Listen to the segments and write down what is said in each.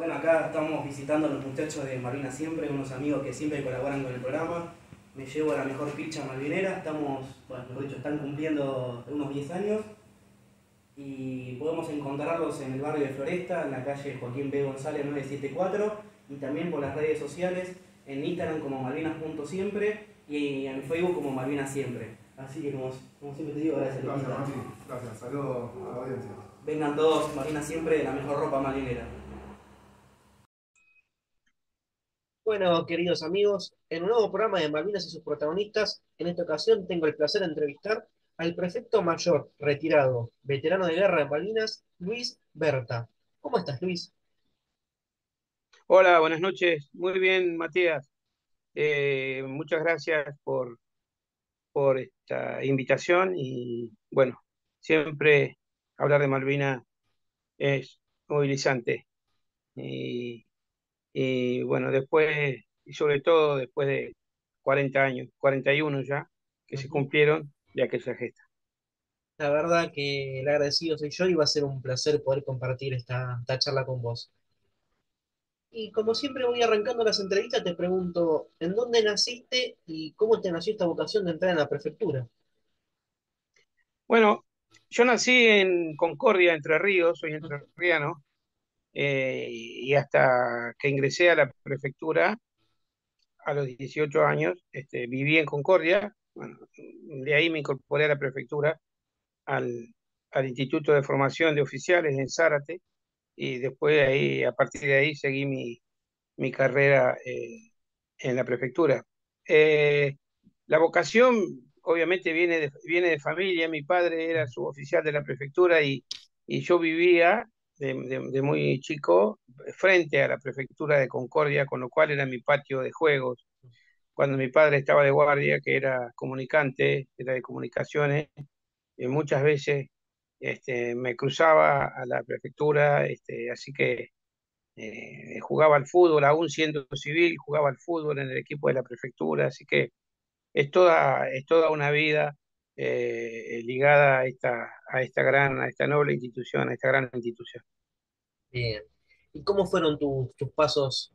Bueno, acá estamos visitando a los muchachos de Malvinas Siempre, unos amigos que siempre colaboran con el programa. Me llevo a la mejor picha malvinera, estamos, bueno, mejor dicho, están cumpliendo unos 10 años y podemos encontrarlos en el barrio de Floresta, en la calle Joaquín B. González 974 y también por las redes sociales, en Instagram como malvinas.siempre y en Facebook como Malvinas Siempre. Así que como siempre te digo, gracias. Gracias, Mati. Gracias. Saludos a la audiencia. Vengan todos, Malvinas Siempre, la mejor ropa marinera. Bueno, queridos amigos, en un nuevo programa de Malvinas y sus protagonistas, en esta ocasión tengo el placer de entrevistar al prefecto mayor, retirado, veterano de guerra de Malvinas, Luis Berta. ¿Cómo estás, Luis? Hola, buenas noches. Muy bien, Matías. Muchas gracias por esta invitación y bueno, siempre hablar de Malvinas es movilizante y bueno, después, y sobre todo después de 40 años, 41 ya, que se Ujú. cumplieron de aquella gesta. La verdad que el agradecido soy yo y va a ser un placer poder compartir esta charla con vos. Y como siempre voy arrancando las entrevistas, te pregunto, ¿en dónde naciste y cómo te nació esta vocación de entrar en la prefectura? Bueno, yo nací en Concordia, Entre Ríos, soy entrerriano, y hasta que ingresé a la prefectura, a los 18 años, viví en Concordia. Bueno, de ahí me incorporé a la prefectura, al, al Instituto de Formación de Oficiales en Zárate, y después de ahí, a partir de ahí, seguí mi carrera en la prefectura. Eh, la vocación, obviamente, viene de familia. Mi padre era suboficial de la prefectura y yo vivía de muy chico frente a la prefectura de Concordia, con lo cual era mi patio de juegos cuando mi padre estaba de guardia, que era comunicante, era de comunicaciones, y muchas veces me cruzaba a la prefectura, así que jugaba al fútbol, aún siendo civil, jugaba al fútbol en el equipo de la prefectura, así que es toda una vida ligada a esta noble institución, a esta gran institución. Bien. ¿Y cómo fueron tus pasos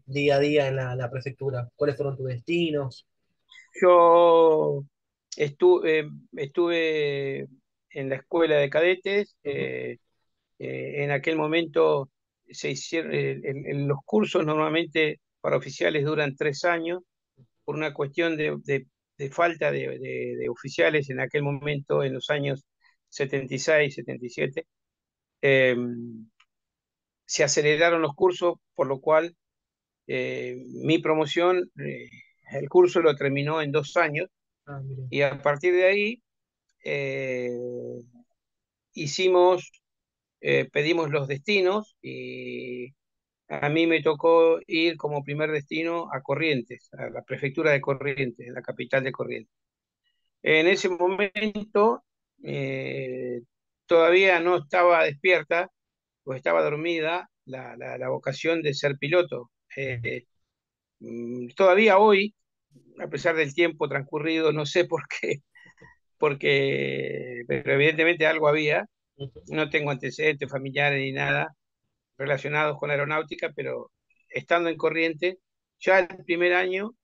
día a día en la prefectura? ¿Cuáles fueron tus destinos? Yo estuve en la escuela de cadetes. Ujú. En aquel momento se hicieron, los cursos normalmente para oficiales duran 3 años por una cuestión de falta de oficiales en aquel momento, en los años 76, 77. eh, Se aceleraron los cursos, por lo cual mi promoción, el curso lo terminó en 2 años Ah, mire. y a partir de ahí eh, hicimos, pedimos los destinos y a mí me tocó ir como primer destino a Corrientes, a la prefectura de Corrientes, en la capital de Corrientes. En ese momento eh, todavía no estaba despierta, pues estaba dormida la vocación de ser piloto. Todavía hoy, a pesar del tiempo transcurrido, no sé por qué, pero evidentemente algo había. Ujú. No tengo antecedentes familiares ni nada relacionados con la aeronáutica, pero estando en Corrientes, ya el primer año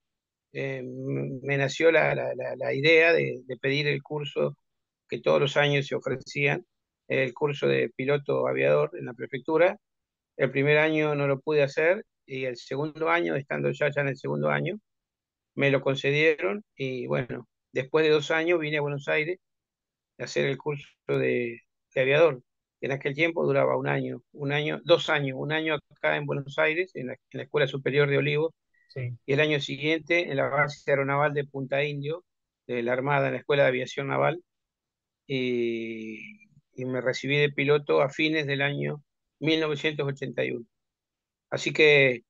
me nació la idea de pedir el curso que todos los años se ofrecían, el curso de piloto aviador en la prefectura. El primer año no lo pude hacer y el segundo año, estando ya en el segundo año, me lo concedieron y bueno, después de 2 años vine a Buenos Aires a hacer el curso de aviador. En aquel tiempo duraba un año, 2 años, un año acá en Buenos Aires, en la Escuela Superior de Olivos, Sí. y el año siguiente en la base aeronaval de Punta Indio, de la Armada, en la Escuela de Aviación Naval, y me recibí de piloto a fines del año 1981. Así que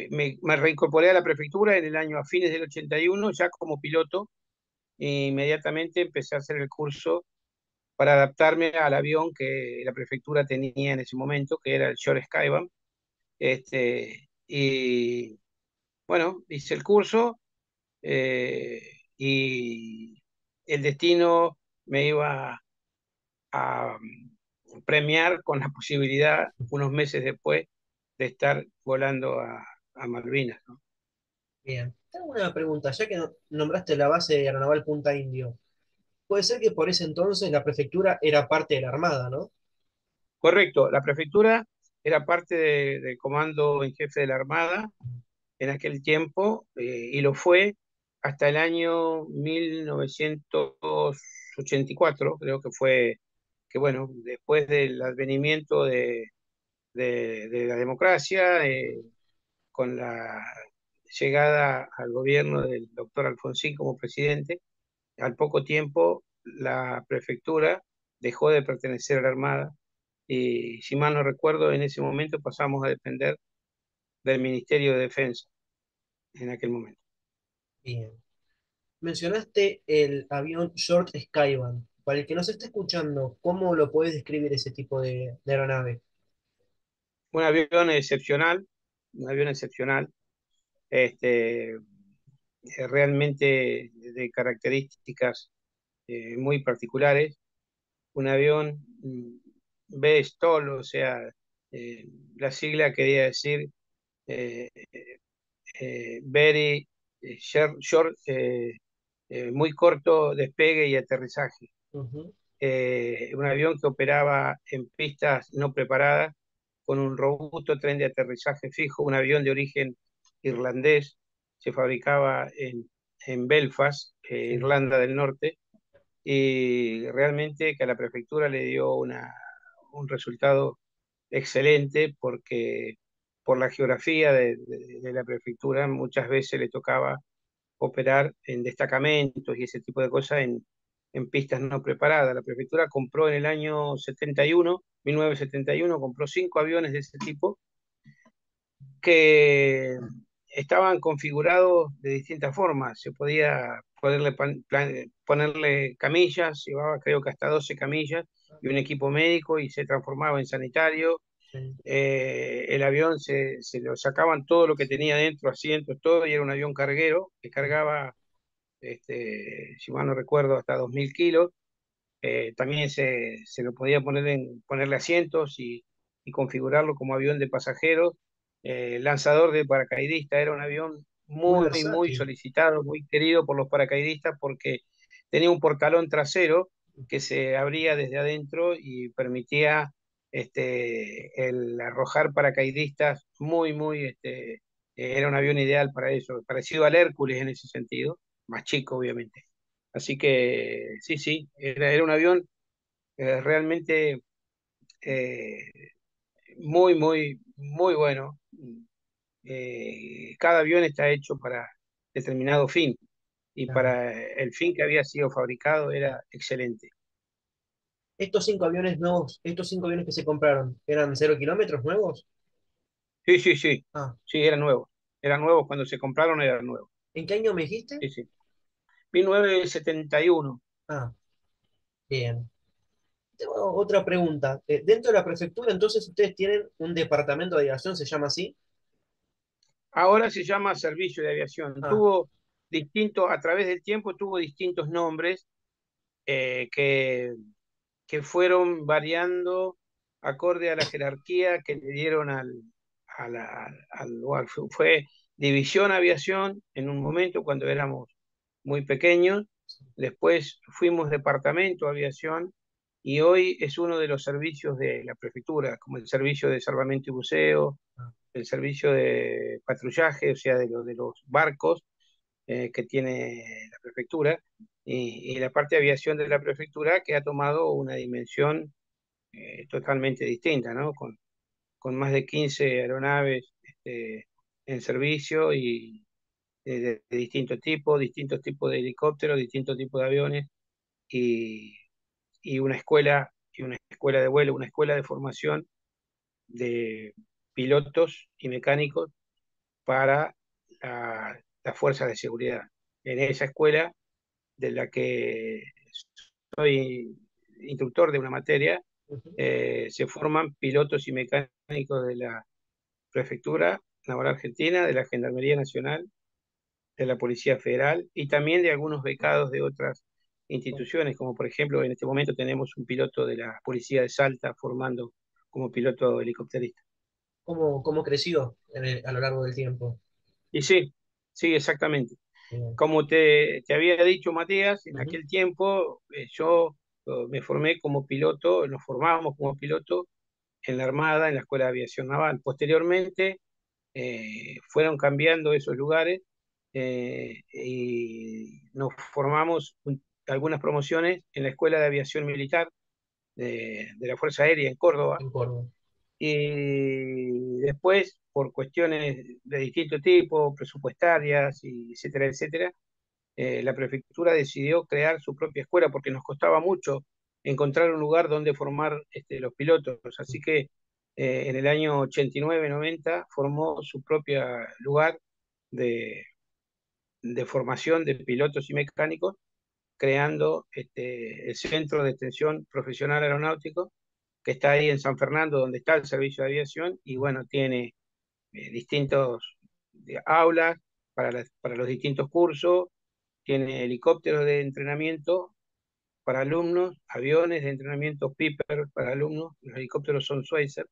me reincorporé a la prefectura en el año a fines del 81, ya como piloto, e inmediatamente empecé a hacer el curso para adaptarme al avión que la prefectura tenía en ese momento, que era el Short Skyline. Y bueno, hice el curso, eh, y el destino me iba a premiar con la posibilidad, unos meses después, de estar volando a Malvinas, ¿no? Bien. Tengo una pregunta, ya que nombraste la base aeronaval Punta Indio. Puede ser que por ese entonces la prefectura era parte de la Armada, ¿no? Correcto, la prefectura era parte del comando en jefe de la Armada en aquel tiempo, y lo fue hasta el año 1984, creo que fue, que bueno, después del advenimiento de la democracia, con la llegada al gobierno del doctor Alfonsín como presidente, al poco tiempo la prefectura dejó de pertenecer a la Armada y, si mal no recuerdo, en ese momento pasamos a depender del Ministerio de Defensa en aquel momento. Bien. Mencionaste el avión Short Skyline. Para el que nos esté escuchando, ¿cómo lo puedes describir ese tipo de aeronave? Un avión excepcional, un avión excepcional, este, realmente de características muy particulares, un avión B-STOL, o sea, eh, la sigla quería decir eh, very short, muy corto despegue y aterrizaje. Ujú, Un avión que operaba en pistas no preparadas, con un robusto tren de aterrizaje fijo, un avión de origen irlandés, se fabricaba en Belfast, sí, Irlanda del Norte, y realmente que a la prefectura le dio un resultado excelente porque por la geografía de la prefectura muchas veces le tocaba operar en destacamentos y ese tipo de cosas en pistas no preparadas. La prefectura compró en el año 71, 1971, compró 5 aviones de ese tipo que estaban configurados de distintas formas. Se podía ponerle camillas, llevaba creo que hasta 12 camillas y un equipo médico y se transformaba en sanitario. sí. El avión se lo sacaban todo lo que tenía dentro, asientos, todo, y era un avión carguero que cargaba, si mal no recuerdo, hasta 2.000 kilos. También se lo podía ponerle asientos y configurarlo como avión de pasajeros. Lanzador de paracaidistas, era un avión Muy muy, muy versátil. solicitado, muy querido por los paracaidistas porque tenía un portalón trasero que se abría desde adentro y permitía el arrojar paracaidistas muy, muy, era un avión ideal para eso, parecido al Hércules en ese sentido, más chico obviamente. Así que sí, sí, era un avión realmente eh, muy, muy, muy bueno. Cada avión está hecho para determinado fin y Claro. para el fin que había sido fabricado era excelente. Estos 5 aviones nuevos, estos 5 aviones que se compraron, ¿eran 0 kilómetros nuevos? Sí, sí, sí, Ah, sí, eran nuevos. Eran nuevos cuando se compraron, eran nuevos. ¿en qué año me dijiste? Sí, sí. 1971. Ah, bien. Tengo otra pregunta. Dentro de la prefectura, entonces ustedes tienen un departamento de aviación, ¿se llama así? Ahora se llama Servicio de Aviación. Ah, A través del tiempo tuvo distintos nombres que fueron variando acorde a la jerarquía que le dieron al lugar. Fue División Aviación en un momento cuando éramos muy pequeños, después fuimos Departamento Aviación y hoy es uno de los servicios de la prefectura, como el servicio de salvamento y buceo, ah, el servicio de patrullaje, o sea, de los barcos que tiene la prefectura, y la parte de aviación de la prefectura que ha tomado una dimensión totalmente distinta, ¿no? Con más de 15 aeronaves en servicio y de distintos tipos de helicópteros, distintos tipos de aviones y, y una escuela de vuelo, una escuela de formación de pilotos y mecánicos para las fuerzas de seguridad. En esa escuela de la que soy instructor de una materia, ujú. se forman pilotos y mecánicos de la Prefectura Naval Argentina, de la Gendarmería Nacional, de la Policía Federal y también de algunos becados de otras instituciones, como por ejemplo en este momento tenemos un piloto de la Policía de Salta formando como piloto helicópterista. cómo creció a lo largo del tiempo. Y sí, sí, exactamente. Bien. Como te había dicho, Matías, en Ujú. aquel tiempo yo me formé como piloto, nos formábamos como piloto en la Armada, en la Escuela de Aviación Naval. Posteriormente fueron cambiando esos lugares y nos formamos algunas promociones en la Escuela de Aviación Militar de la Fuerza Aérea en Córdoba. En Córdoba. Y después, por cuestiones de distinto tipo, presupuestarias, y etcétera, etcétera, la prefectura decidió crear su propia escuela porque nos costaba mucho encontrar un lugar donde formar los pilotos. Así que en el año 89-90 formó su propio lugar de, de formación de pilotos y mecánicos, creando el Centro de Extensión Profesional Aeronáutico, que está ahí en San Fernando, donde está el servicio de aviación, y bueno, tiene distintos aulas para los distintos cursos, tiene helicópteros de entrenamiento para alumnos, aviones de entrenamiento Piper para alumnos, los helicópteros son Schweitzer,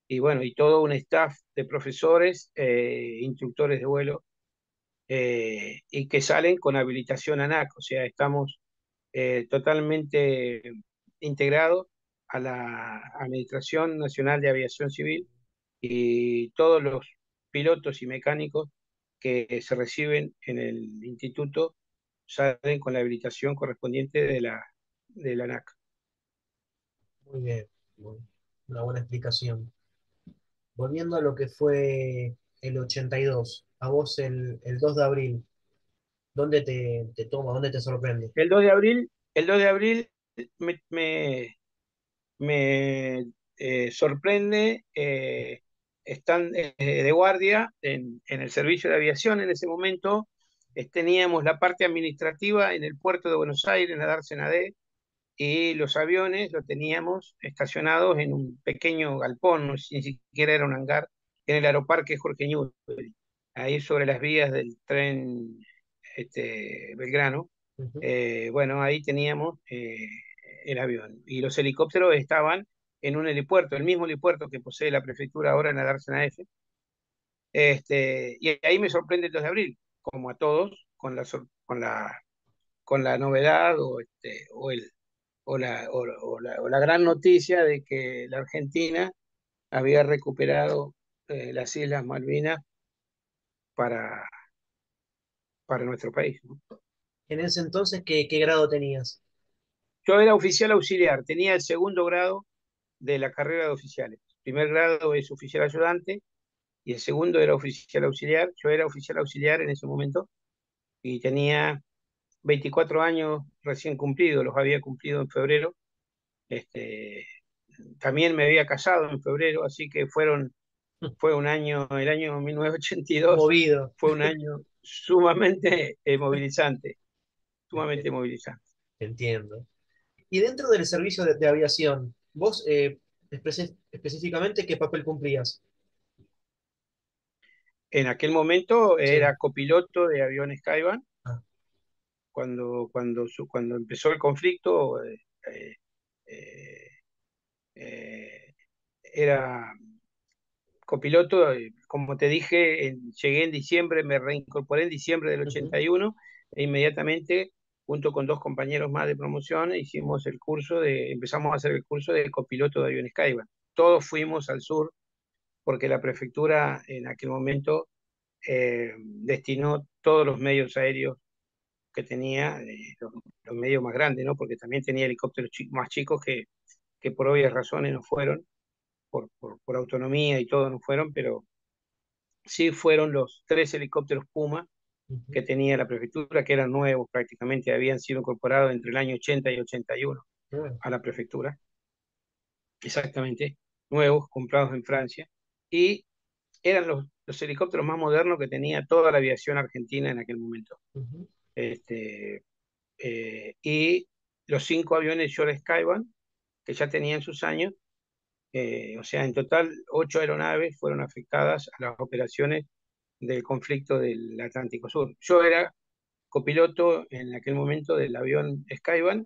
y bueno, y todo un staff de profesores, instructores de vuelo, y que salen con habilitación ANAC, o sea, estamos totalmente integrados a la Administración Nacional de Aviación Civil, y todos los pilotos y mecánicos que se reciben en el instituto salen con la habilitación correspondiente de la ANAC. Muy bien. Bueno, una buena explicación. Volviendo a lo que fue el 82, a vos el 2 de abril, ¿dónde te toma? ¿Dónde te sorprende? El 2 de abril me, sorprende, están de guardia en el servicio de aviación en ese momento. Teníamos la parte administrativa en el puerto de Buenos Aires, en la Dársena D, y los aviones los teníamos estacionados en un pequeño galpón, no sé, ni siquiera era un hangar, en el aeroparque Jorge Newbery, ahí sobre las vías del tren Belgrano. Ujú. Bueno, ahí teníamos el avión. Y los helicópteros estaban en un helipuerto, el mismo helipuerto que posee la prefectura ahora en la Dársena F. Y ahí me sorprende el 2 de abril, como a todos, con la novedad o la gran noticia de que la Argentina había recuperado las Islas Malvinas para, para nuestro país, ¿no? En ese entonces, ¿qué grado tenías? Yo era oficial auxiliar, tenía el segundo grado de la carrera de oficiales. El primer grado es oficial ayudante y el segundo era oficial auxiliar. Yo era oficial auxiliar en ese momento y tenía 24 años recién cumplidos, los había cumplido en febrero. Este, También me había casado en febrero, así que fue un año, el año 1982 Movido. fue un año sumamente movilizante, sumamente movilizante. Entiendo. Y dentro del servicio de aviación, vos específicamente qué papel cumplías. En aquel momento Sí. era copiloto de aviones Skyban. Ah, Cuando empezó el conflicto, eh, eh, eh, era copiloto. Como te dije, llegué en diciembre, me reincorporé en diciembre del ujú. 81 e inmediatamente, junto con dos compañeros más de promoción, empezamos a hacer el curso de copiloto de aviones Skyban. Todos fuimos al sur porque la prefectura en aquel momento destinó todos los medios aéreos que tenía, los medios más grandes, ¿no? Porque también tenía helicópteros más chicos que por obvias razones no fueron, por autonomía y todo no fueron, pero sí fueron los tres helicópteros Puma Ujú. que tenía la prefectura, que eran nuevos prácticamente, habían sido incorporados entre el año 80 y 81 Ah, a la prefectura, exactamente, nuevos, comprados en Francia, y eran los helicópteros más modernos que tenía toda la aviación argentina en aquel momento. ujú, Este, y los cinco aviones Shore Skyban, que ya tenían sus años, o sea, en total 8 aeronaves fueron afectadas a las operaciones del conflicto del Atlántico Sur. Yo era copiloto en aquel momento del avión Skyban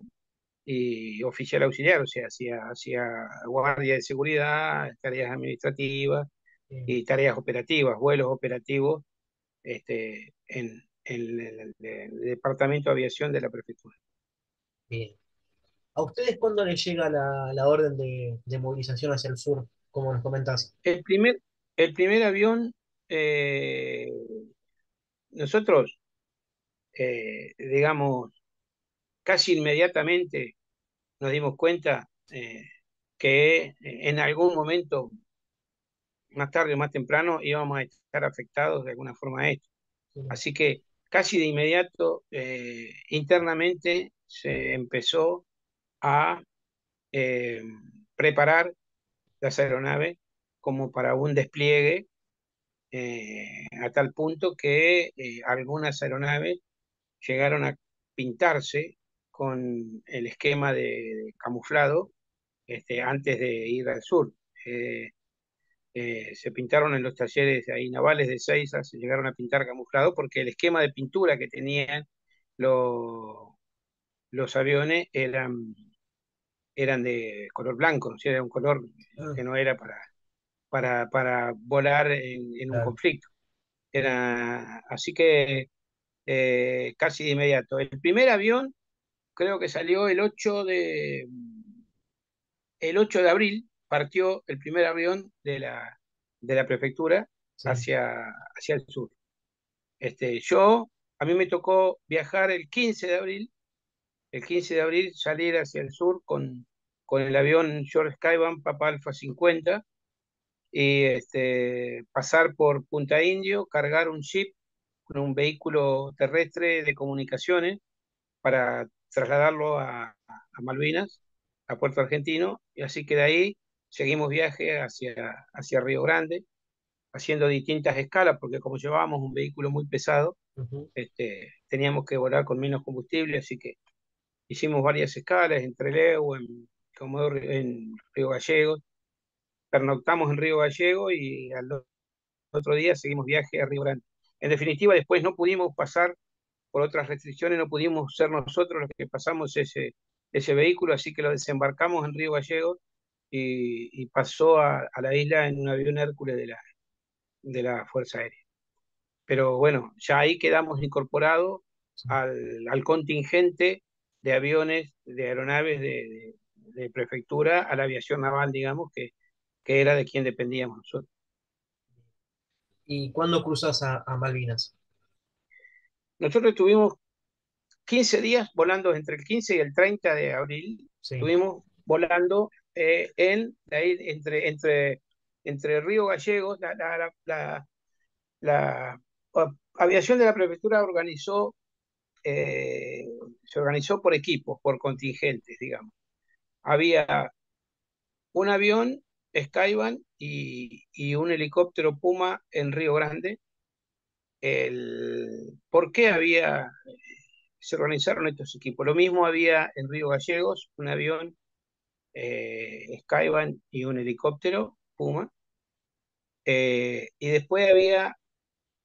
y oficial auxiliar, o sea, hacía guardia de seguridad, tareas administrativas, Eh, y tareas operativas, vuelos operativos en el Departamento de Aviación de la Prefectura. Bien. ¿A ustedes cuándo les llega la orden de movilización hacia el sur, como nos comentás? El primer, el primer avión, eh, nosotros, digamos, casi inmediatamente nos dimos cuenta que en algún momento, más tarde o más temprano, íbamos a estar afectados de alguna forma a esto. Sí, Así que casi de inmediato, internamente se empezó a eh, preparar las aeronaves como para un despliegue a tal punto que algunas aeronaves llegaron a pintarse con el esquema de camuflado antes de ir al sur. Eh, Se pintaron en los talleres ahí navales de Ezeiza, se llegaron a pintar camuflado porque el esquema de pintura que tenían los, los aviones eran de color blanco, o sea, era un color ah, que no era para volar en un claro, conflicto. Así que casi de inmediato. El primer avión creo que salió el 8 de abril, partió el primer avión de la prefectura sí. hacia el sur. A mí me tocó viajar el 15 de abril salir hacia el sur con el avión George Skyban Papa Alfa 50 y pasar por Punta Indio, cargar un jeep con un vehículo terrestre de comunicaciones para trasladarlo a Malvinas, a Puerto Argentino, y así que de ahí seguimos viaje hacia Río Grande, haciendo distintas escalas, porque como llevábamos un vehículo muy pesado, Ujú. teníamos que volar con menos combustible, así que hicimos varias escalas en Trelew, en Río Gallegos, pernoctamos en Río Gallego y al otro día seguimos viaje a Río Grande. En definitiva, después no pudimos pasar por otras restricciones, no pudimos ser nosotros los que pasamos ese vehículo, así que lo desembarcamos en Río Gallegos y pasó a la isla en un avión Hércules de la Fuerza Aérea. Pero bueno, ya ahí quedamos incorporados Sí. al contingente de aviones, de aeronaves de prefectura a la aviación naval, digamos, que era de quien dependíamos nosotros. ¿Y cuándo cruzas a Malvinas? Nosotros estuvimos 15 días volando entre el 15 y el 30 de abril, Sí, estuvimos volando de ahí, entre Río Gallegos, la aviación de la prefectura eh, se organizó por equipos, por contingentes, digamos. Había un avión Skyban y un helicóptero Puma en Río Grande. ¿Por qué se organizaron estos equipos? Lo mismo había en Río Gallegos, un avión Skyban y un helicóptero Puma. Y después había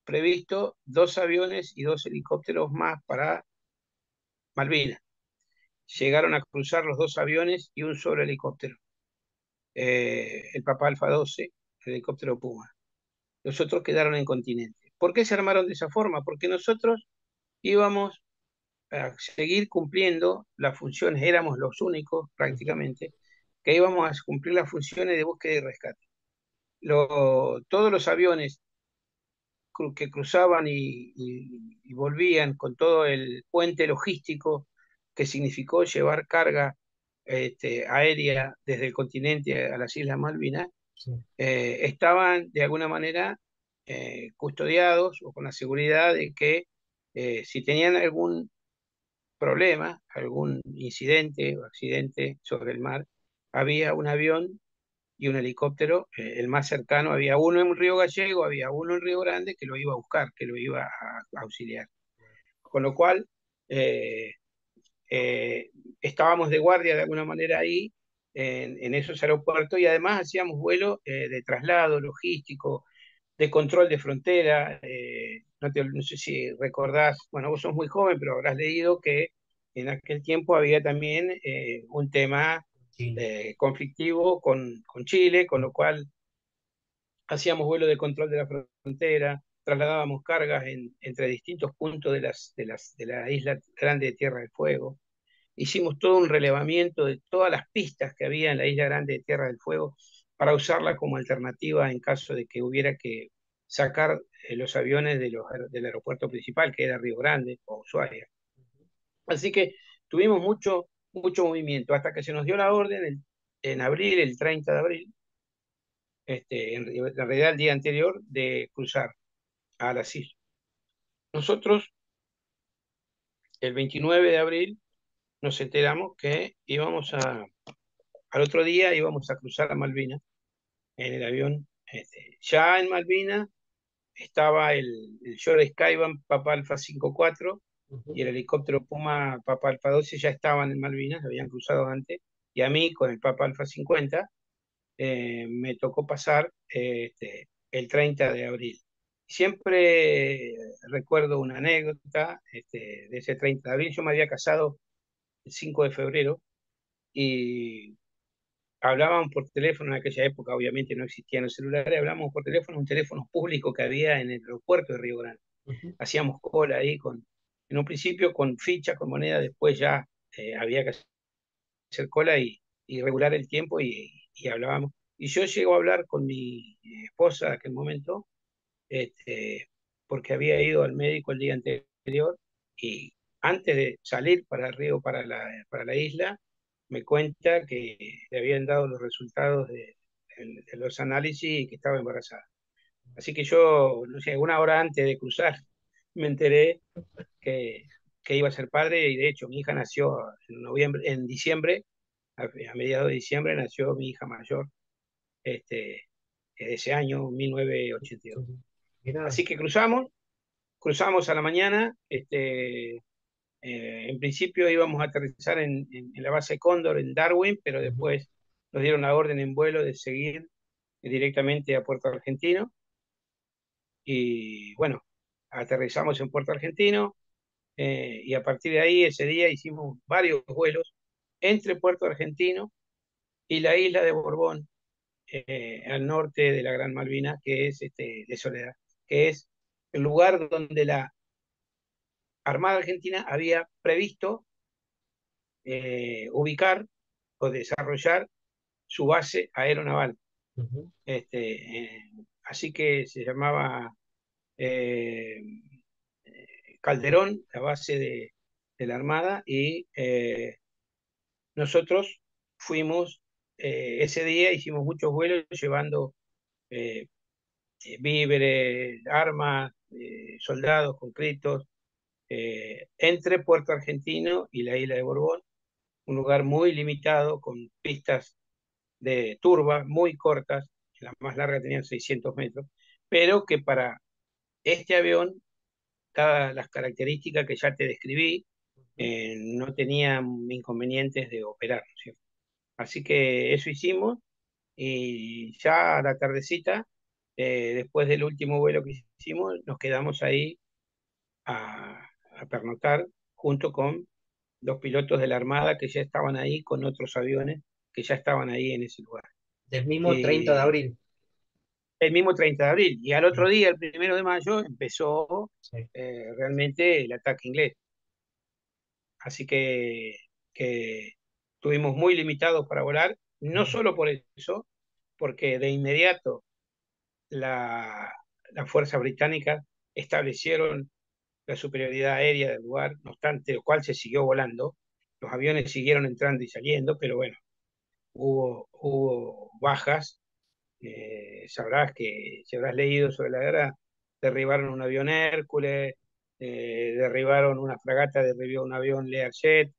previsto 2 aviones y 2 helicópteros más para Malvinas. Llegaron a cruzar los 2 aviones y un solo helicóptero. El Papa Alfa 12, el helicóptero Puma. Los otros quedaron en continente. ¿Por qué se armaron de esa forma? Porque nosotros íbamos a seguir cumpliendo las funciones, éramos los únicos ujú, prácticamente, que íbamos a cumplir las funciones de búsqueda y rescate. Todos los aviones que cruzaban y volvían con todo el puente logístico que significó llevar carga aérea desde el continente a las Islas Malvinas, sí, estaban de alguna manera custodiados o con la seguridad de que si tenían algún problema, algún incidente o accidente sobre el mar, había un avión y un helicóptero, el más cercano, había uno en Río Gallego, había uno en Río Grande que lo iba a buscar, que lo iba a auxiliar. Con lo cual, eh, eh, estábamos de guardia de alguna manera ahí, en esos aeropuertos, y además hacíamos vuelos de traslado logístico, de control de frontera. No sé si recordás, bueno, vos sos muy joven, pero habrás leído que en aquel tiempo había también un tema Chile. conflictivo con Chile, con lo cual hacíamos vuelo de control de la frontera, trasladábamos cargas entre distintos puntos de la isla grande de Tierra del Fuego. Hicimos todo un relevamiento de todas las pistas que había en la isla grande de Tierra del Fuego para usarla como alternativa en caso de que hubiera que sacar los aviones del aeropuerto principal, que era Río Grande o Ushuaia. Así que tuvimos mucho movimiento hasta que se nos dio la orden en abril, el 30 de abril, en realidad el día anterior, de cruzar a las islas. Nosotros, el 29 de abril, nos enteramos que al otro día íbamos a cruzar a Malvinas en el avión. Ya en Malvinas estaba el Shore Skyvan Papa Alfa 54 y el helicóptero Puma Papa Alfa 12 ya estaban en Malvinas, habían cruzado antes, y a mí con el Papa Alfa 50 me tocó pasar el 30 de abril. Siempre recuerdo una anécdota de ese 30 de abril. Yo me había casado el 5 de febrero y hablábamos por teléfono. En aquella época obviamente no existían los celulares, hablábamos por teléfono, un teléfono público que había en el aeropuerto de Río Grande. Hacíamos cola ahí, en un principio con fichas, con moneda, después ya había que hacer cola y regular el tiempo y hablábamos. Y yo llego a hablar con mi esposa en aquel momento, porque había ido al médico el día anterior y antes de salir para el río, para la isla, me cuenta que le habían dado los resultados de los análisis y que estaba embarazada. Así que yo, no sé, una hora antes de cruzar, me enteré que, que iba a ser padre y de hecho mi hija nació en diciembre, a mediados de diciembre nació mi hija mayor, ese año, 1982. Mirá. Así que cruzamos a la mañana. En principio íbamos a aterrizar en la base Cóndor en Darwin, pero después nos dieron la orden en vuelo de seguir directamente a Puerto Argentino. Y bueno, aterrizamos en Puerto Argentino y a partir de ahí ese día hicimos varios vuelos entre Puerto Argentino y la isla de Borbón, al norte de la Gran Malvina, que es de Soledad, que es el lugar donde la Armada Argentina había previsto ubicar o desarrollar su base aeronaval. Ujú. Así que se llamaba eh, Calderón, la base de la Armada, y nosotros fuimos ese día, hicimos muchos vuelos llevando eh, víveres, armas, soldados concretos, entre Puerto Argentino y la isla de Borbón, un lugar muy limitado, con pistas de turba muy cortas, las más largas tenían 600 metros, pero que para este avión, dadas las características que ya te describí, no tenían inconvenientes de operar, ¿no es cierto? Así que eso hicimos y ya a la tardecita, después del último vuelo que hicimos, nos quedamos ahí a pernoctar junto con los pilotos de la Armada que ya estaban ahí con otros aviones que ya estaban ahí en ese lugar. Del mismo 30 de Y abril. el mismo 30 de abril. Y al otro Sí, día, el 1 de mayo, empezó sí. realmente el ataque inglés. Así que estuvimos muy limitados para volar, no Ujú. solo por eso, porque de inmediato las fuerzas británicas establecieron la superioridad aérea del lugar, no obstante lo cual se siguió volando. Los aviones siguieron entrando y saliendo, pero bueno, hubo bajas. Si habrás leído sobre la guerra, derribaron un avión Hércules, derribaron una fragata, derribó un avión Learjet.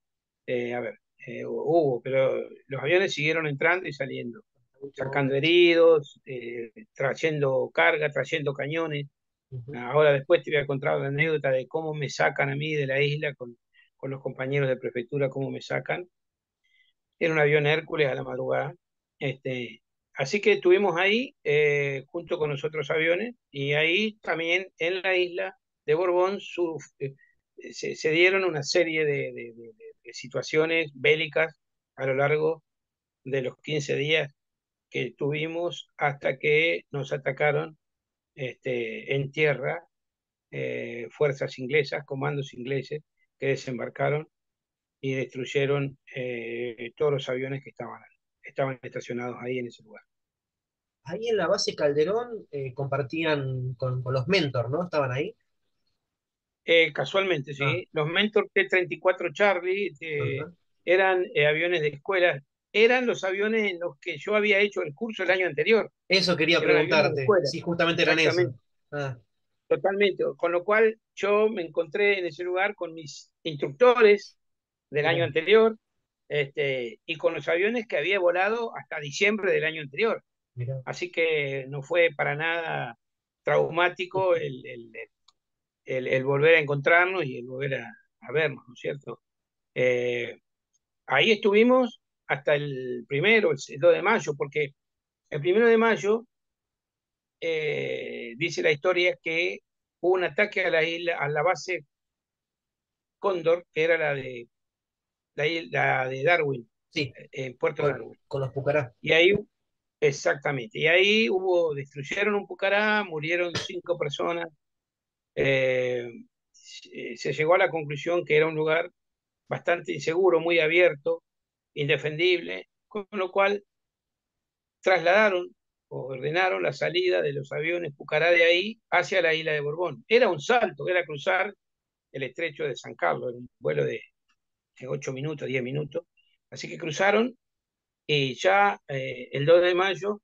A ver, hubo, pero los aviones siguieron entrando y saliendo, El último sacando momento. heridos, trayendo carga, trayendo cañones. Ujú. Ahora después te voy a contar la anécdota de cómo me sacan a mí de la isla con los compañeros de prefectura, cómo me sacan. Era un avión Hércules a la madrugada. Así que estuvimos ahí junto con los otros aviones y ahí también en la isla de Borbón se dieron una serie de situaciones bélicas a lo largo de los 15 días que tuvimos hasta que nos atacaron en tierra fuerzas inglesas, comandos ingleses que desembarcaron y destruyeron todos los aviones que estaban estacionados ahí en ese lugar. Ahí en la base Calderón compartían con los Mentor, ¿no? Estaban ahí. Casualmente, Ah, sí. Los Mentor T-34 Charlie ajá. eran aviones de escuela, eran los aviones en los que yo había hecho el curso el año anterior, Eso quería eran aviones de preguntarte, escuela, si justamente eran eso. exactamente, Ah, totalmente. Con lo cual yo me encontré en ese lugar con mis instructores del año mira, anterior, y con los aviones que había volado hasta diciembre del año anterior. mira. Así que no fue para nada traumático el volver a encontrarnos y el volver a vernos, ¿no es cierto? Eh, Ahí estuvimos hasta el primero, el 2 de mayo, porque el 1 de mayo dice la historia que hubo un ataque a la isla, a la base Cóndor, que era la de Darwin, Sí, en Puerto Darwin. con los Pucará. Y ahí, exactamente, y ahí destruyeron un Pucará, murieron 5 personas. eh, Se llegó a la conclusión que era un lugar bastante inseguro, muy abierto, indefendible, con lo cual trasladaron o ordenaron la salida de los aviones Pucará de ahí hacia la isla de Borbón. Era un salto, era cruzar el estrecho de San Carlos, era un vuelo de 8 minutos, 10 minutos. Así que cruzaron y ya el 2 de mayo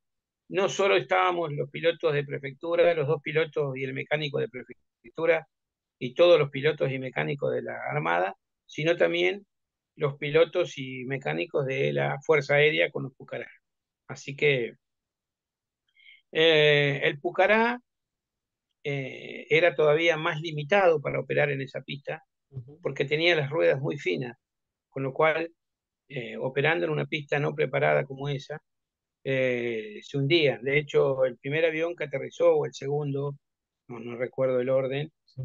no solo estábamos los pilotos de prefectura, los dos pilotos y el mecánico de prefectura y todos los pilotos y mecánicos de la Armada, sino también los pilotos y mecánicos de la Fuerza Aérea con los Pucará. Así que el Pucará era todavía más limitado para operar en esa pista Ujú. porque tenía las ruedas muy finas, con lo cual, operando en una pista no preparada como esa, se hundía. De hecho, el primer avión que aterrizó, o el segundo, no recuerdo el orden, Sí.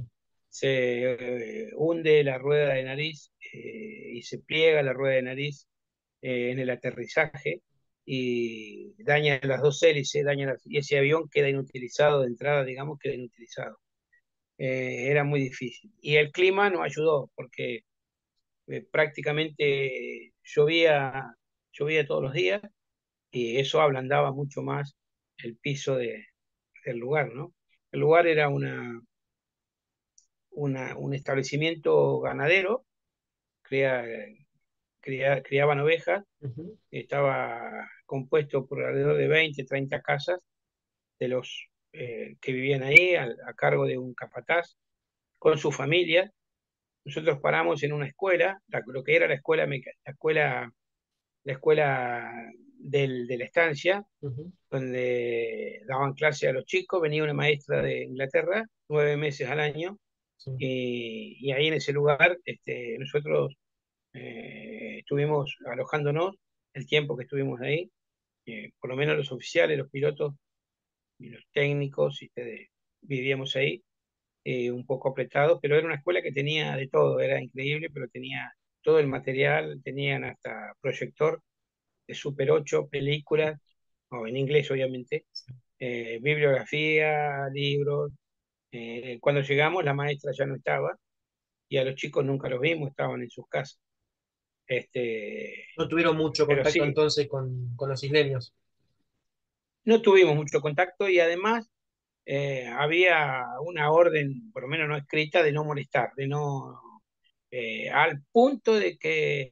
se hunde la rueda de nariz y se pliega la rueda de nariz en el aterrizaje y daña las dos hélices, y ese avión queda inutilizado de entrada, digamos, queda inutilizado. Era muy difícil. Y el clima nos ayudó porque prácticamente llovía todos los días y eso ablandaba mucho más el piso del lugar, ¿no? El lugar era un establecimiento ganadero, cría, criaban ovejas, Ujú. estaba compuesto por alrededor de 20, 30 casas de los que vivían ahí a cargo de un capataz con su familia. Nosotros paramos en una escuela, lo que era la escuela de la estancia, Ujú. donde daban clase a los chicos, venía una maestra de Inglaterra, 9 meses al año, Sí. y ahí en ese lugar nosotros estuvimos alojándonos el tiempo que estuvimos ahí, por lo menos los oficiales, los pilotos y los técnicos, vivíamos ahí un poco apretados, pero era una escuela que tenía de todo, era increíble, pero tenía todo el material, tenían hasta proyector de Super 8, películas, o en inglés obviamente, bibliografía, libros. Cuando llegamos la maestra ya no estaba y a los chicos nunca los vimos, estaban en sus casas. Este, No tuvieron mucho pero contacto sí, entonces con los isleños. no tuvimos mucho contacto y además había una orden, por lo menos no escrita, de no molestar, al punto de que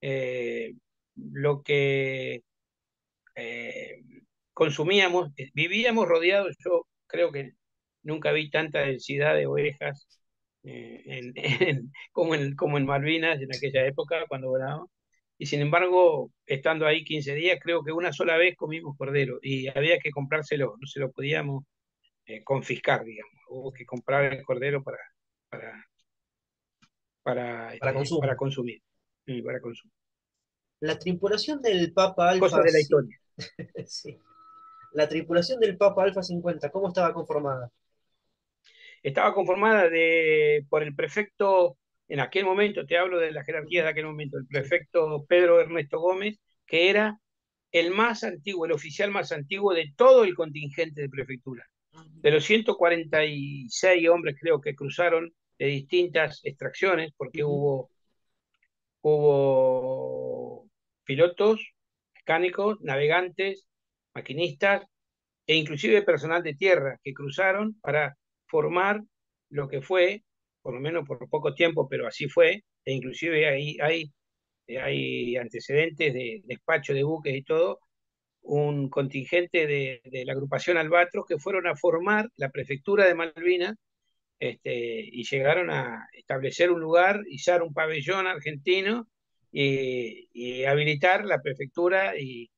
eh, lo que eh, consumíamos, vivíamos rodeados, yo creo que nunca vi tanta densidad de ovejas como en Malvinas en aquella época cuando volábamos. Y sin embargo, estando ahí 15 días, creo que una sola vez comimos cordero y había que comprárselo, no se lo podíamos confiscar, digamos. Hubo que comprar el cordero para, Para para consumo. consumir. Para consumir. La tripulación del Papa Cosas Alfa, de la historia. sí. La tripulación del Papa Alfa 50, ¿cómo estaba conformada? Estaba conformada por el prefecto, en aquel momento, te hablo de la jerarquía Ujú. de aquel momento, el Sí. prefecto Pedro Ernesto Gómez, que era el más antiguo, el oficial más antiguo de todo el contingente de prefectura. De los 146 hombres, creo, que cruzaron de distintas extracciones, porque Ujú, hubo pilotos, mecánicos, navegantes, maquinistas e inclusive personal de tierra que cruzaron para formar lo que fue, por lo menos por poco tiempo, pero así fue, e inclusive hay antecedentes de despacho de buques y todo, un contingente de la agrupación Albatros que fueron a formar la prefectura de Malvinas, y llegaron a establecer un lugar, izar un pabellón argentino y habilitar la prefectura y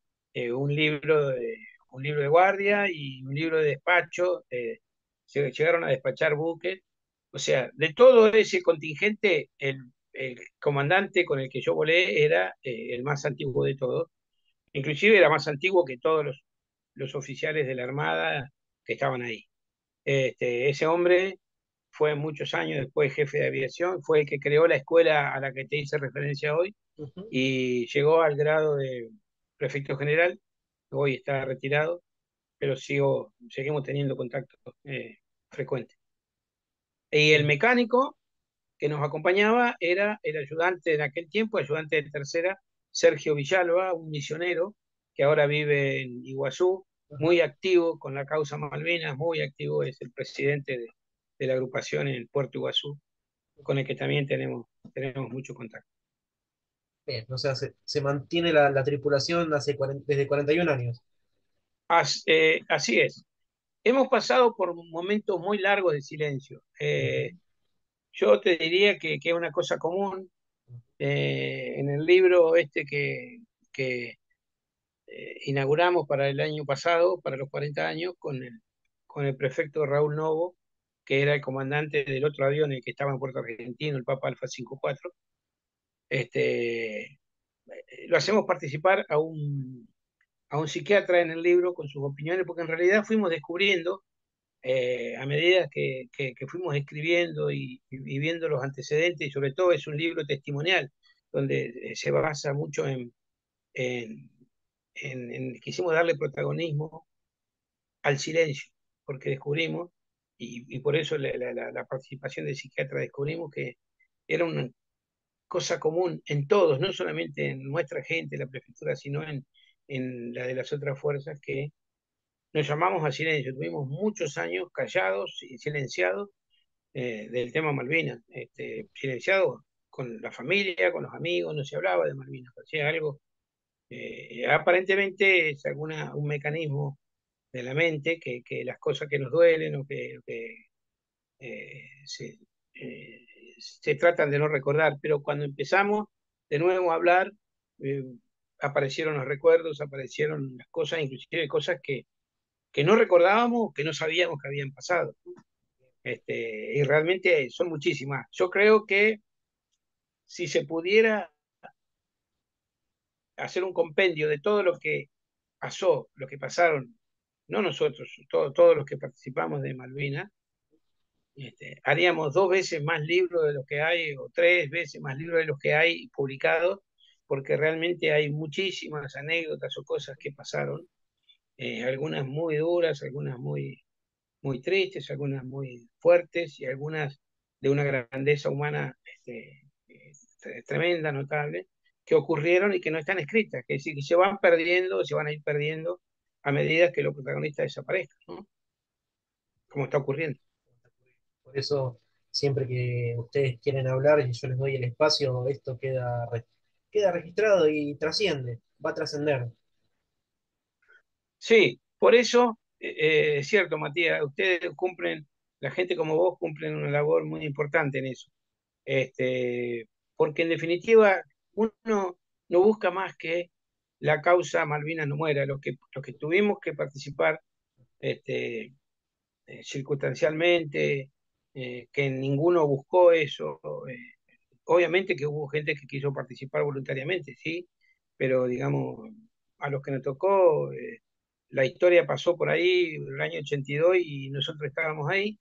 un libro de guardia y un libro de despacho. Llegaron a despachar buques. O sea, de todo ese contingente, el comandante con el que yo volé era el más antiguo de todos. Inclusive era más antiguo que todos los oficiales de la Armada que estaban ahí. Ese hombre fue muchos años después jefe de aviación, fue el que creó la escuela a la que te hice referencia hoy ujú. y llegó al grado de prefecto general. Hoy está retirado, pero seguimos teniendo contacto frecuente. Y el Bien. mecánico que nos acompañaba era el ayudante en aquel tiempo, ayudante de tercera, Sergio Villalba, un misionero que ahora vive en Iguazú, Ajá. muy activo con la causa Malvinas, muy activo, es el presidente de la agrupación en Puerto Iguazú, con el que también tenemos mucho contacto. Bien, o sea, se mantiene la tripulación desde 41 años. Así es. Hemos pasado por momentos muy largos de silencio. Ujú, Yo te diría que es una cosa común. En el libro que inauguramos para el año pasado, para los 40 años, con el prefecto Raúl Novo, que era el comandante del otro avión, el que estaba en Puerto Argentino, el Papa Alfa 54. Lo hacemos participar a un psiquiatra en el libro con sus opiniones, porque en realidad fuimos descubriendo, a medida que fuimos escribiendo y viendo los antecedentes, y sobre todo es un libro testimonial, donde se basa mucho en, quisimos darle protagonismo al silencio, porque descubrimos, y por eso la participación del psiquiatra, descubrimos que era una cosa común en todos, no solamente en nuestra gente, la prefectura, sino en la de las otras fuerzas, que nos llamamos a silencio. Tuvimos muchos años callados y silenciados del tema Malvinas, silenciados con la familia, con los amigos, no se hablaba de Malvinas, hacía algo. Aparentemente es un mecanismo de la mente que las cosas que nos duelen o que eh, se, eh, se tratan de no recordar, pero cuando empezamos de nuevo a hablar, eh, aparecieron los recuerdos, aparecieron las cosas, inclusive cosas que no recordábamos, que no sabíamos que habían pasado. Y realmente son muchísimas. Yo creo que si se pudiera hacer un compendio de todo lo que pasó, lo que pasaron, no nosotros, todos los que participamos de Malvinas, haríamos 2 veces más libros de los que hay, o 3 veces más libros de los que hay publicados, porque realmente hay muchísimas anécdotas o cosas que pasaron, algunas muy duras, algunas muy tristes, algunas muy fuertes y algunas de una grandeza humana tremenda, notable, que ocurrieron y que no están escritas, que, decir, que se van perdiendo, se van a ir perdiendo a medida que los protagonistas desaparezcan, ¿no? Como está ocurriendo. Por eso, siempre que ustedes quieren hablar y yo les doy el espacio, esto queda registrado y trasciende, va a trascender. Sí, por eso es cierto, Matías, ustedes cumplen, la gente como vos cumplen una labor muy importante en eso. Porque en definitiva uno no busca más que la causa Malvinas no muera. Los que tuvimos que participar este, circunstancialmente, que ninguno buscó eso. Obviamente que hubo gente que quiso participar voluntariamente, sí, pero digamos, a los que nos tocó, la historia pasó por ahí en el año 82 y nosotros estábamos ahí.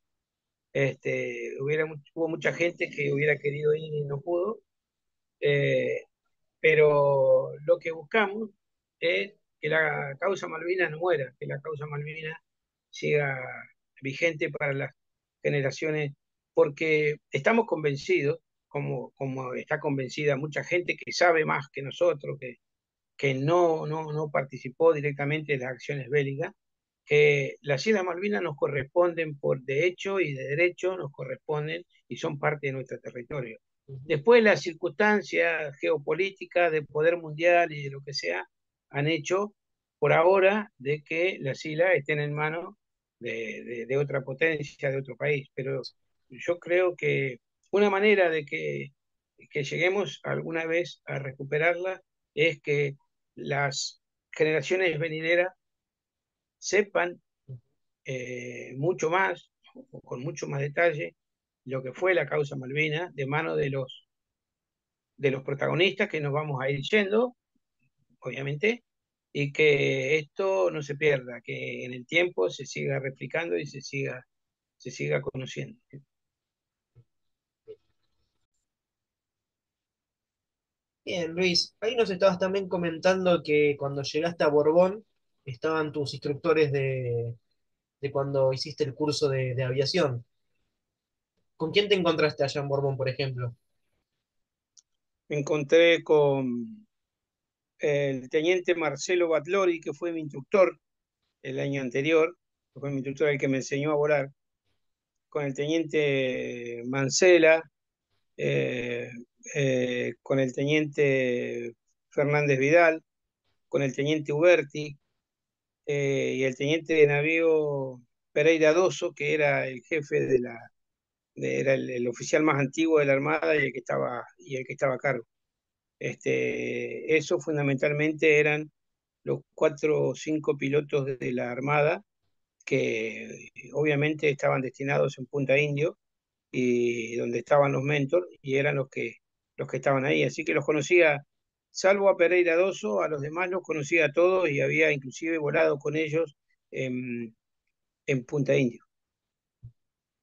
Hubo mucha gente que hubiera querido ir y no pudo, eh, pero lo que buscamos es que la causa Malvinas no muera, que la causa Malvinas siga vigente para las generaciones, porque estamos convencidos, como está convencida mucha gente que sabe más que nosotros, que no participó directamente en las acciones bélicas, que las Islas Malvinas nos corresponden por de hecho y de derecho, nos corresponden y son parte de nuestro territorio. Ujú. Después las circunstancias geopolíticas de poder mundial y de lo que sea han hecho por ahora de que las islas estén en manos de otra potencia, de otro país. Pero yo creo que una manera de que lleguemos alguna vez a recuperarla es que las generaciones venideras sepan mucho más, o con mucho más detalle, lo que fue la causa Malvina de mano de los protagonistas que nos vamos a ir yendo, obviamente, y que esto no se pierda, que en el tiempo se siga replicando y se siga conociendo. Bien, Luis, ahí nos estabas también comentando que cuando llegaste a Borbón estaban tus instructores de cuando hiciste el curso de aviación. ¿Con quién te encontraste allá en Borbón, por ejemplo? Me encontré con el teniente Marcelo Batlori, que fue mi instructor el año anterior, que fue mi instructor el que me enseñó a volar, con el teniente Mancela, eh, con el teniente Fernández Vidal, con el teniente Uberti y el teniente de navío Pereira Dosso, que era el jefe era el oficial más antiguo de la Armada y el que estaba a cargo. Eso fundamentalmente eran los 4 o 5 pilotos de la Armada que obviamente estaban destinados en Punta Indio y donde estaban los mentors y eran los que estaban ahí. Así que los conocía, salvo a Pereira Dosso, a los demás los conocía a todos y había inclusive volado con ellos en, en Punta Indio.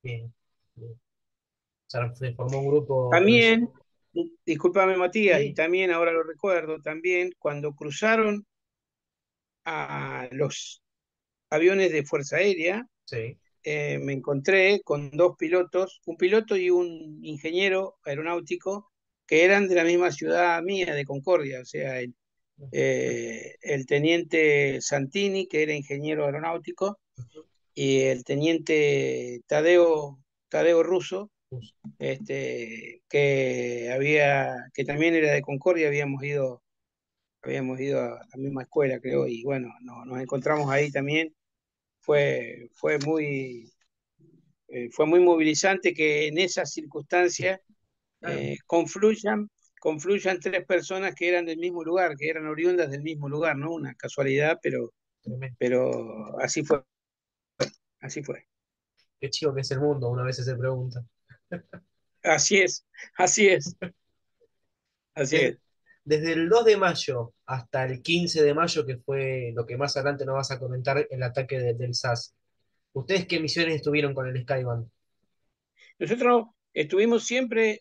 Bien, bien. O sea, se formó un grupo con eso. También, discúlpame Matías, y Sí, también ahora lo recuerdo, también cuando cruzaron a los aviones de Fuerza Aérea, sí. me encontré con 2 pilotos, un piloto y un ingeniero aeronáutico que eran de la misma ciudad mía, de Concordia, o sea, el teniente Santini, que era ingeniero aeronáutico, y el teniente Tadeo Russo, que también era de Concordia, habíamos ido a la misma escuela, creo, y bueno, nos encontramos ahí también. Fue, fue muy, fue muy movilizante que en esas circunstancias Claro, confluyan 3 personas que eran del mismo lugar, que eran oriundas del mismo lugar, ¿no? Una casualidad, tremendo. pero así fue, así fue. Qué chico que es el mundo, una vez se pregunta. Así es, así es, así Desde, es. desde el 2 de mayo hasta el 15 de mayo, que fue lo que más adelante nos vas a comentar, el ataque del SAS. ¿Ustedes qué misiones estuvieron con el Skyban? Nosotros estuvimos siempre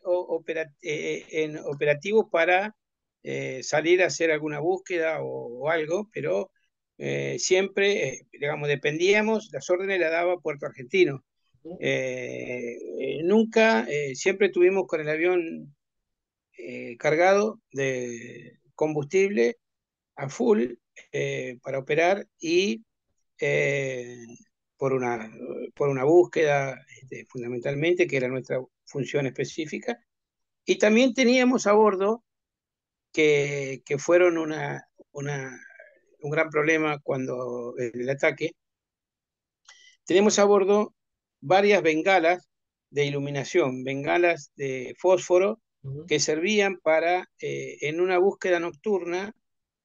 en operativos para salir a hacer alguna búsqueda o algo, pero siempre, digamos, dependíamos, las órdenes las daba Puerto Argentino. Nunca, siempre estuvimos con el avión cargado de combustible a full para operar y eh, por una, por una búsqueda fundamentalmente, que era nuestra función específica. Y también teníamos a bordo, que fueron un gran problema cuando el ataque, tenemos a bordo varias bengalas de iluminación, bengalas de fósforo Ujú, que servían para, en una búsqueda nocturna,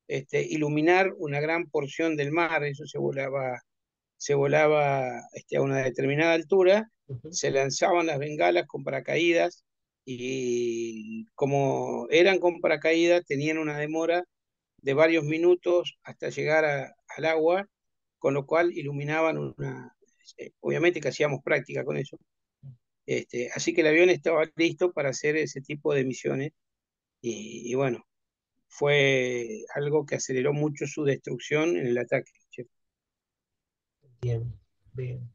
iluminar una gran porción del mar. Eso se volaba a una determinada altura, ujú. se lanzaban las bengalas con paracaídas y como eran con paracaídas tenían una demora de varios minutos hasta llegar al agua, con lo cual iluminaban obviamente que hacíamos práctica con eso. Así que el avión estaba listo para hacer ese tipo de misiones y bueno, fue algo que aceleró mucho su destrucción en el ataque. Bien, bien.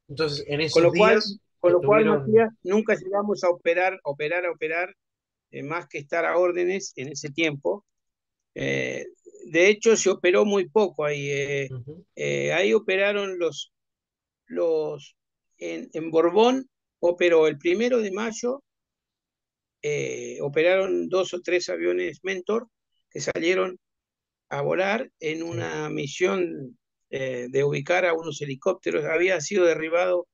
Entonces, en Con esos lo cual, días Matías, estuvieron... nunca llegamos a operar, más que estar a órdenes en ese tiempo. Eh, de hecho, se operó muy poco ahí. Ujú, Ahí operaron en Borbón, operó el 1 de mayo, operaron 2 o 3 aviones Mentor que salieron a volar en sí, una misión de ubicar a unos helicópteros. Había sido derribado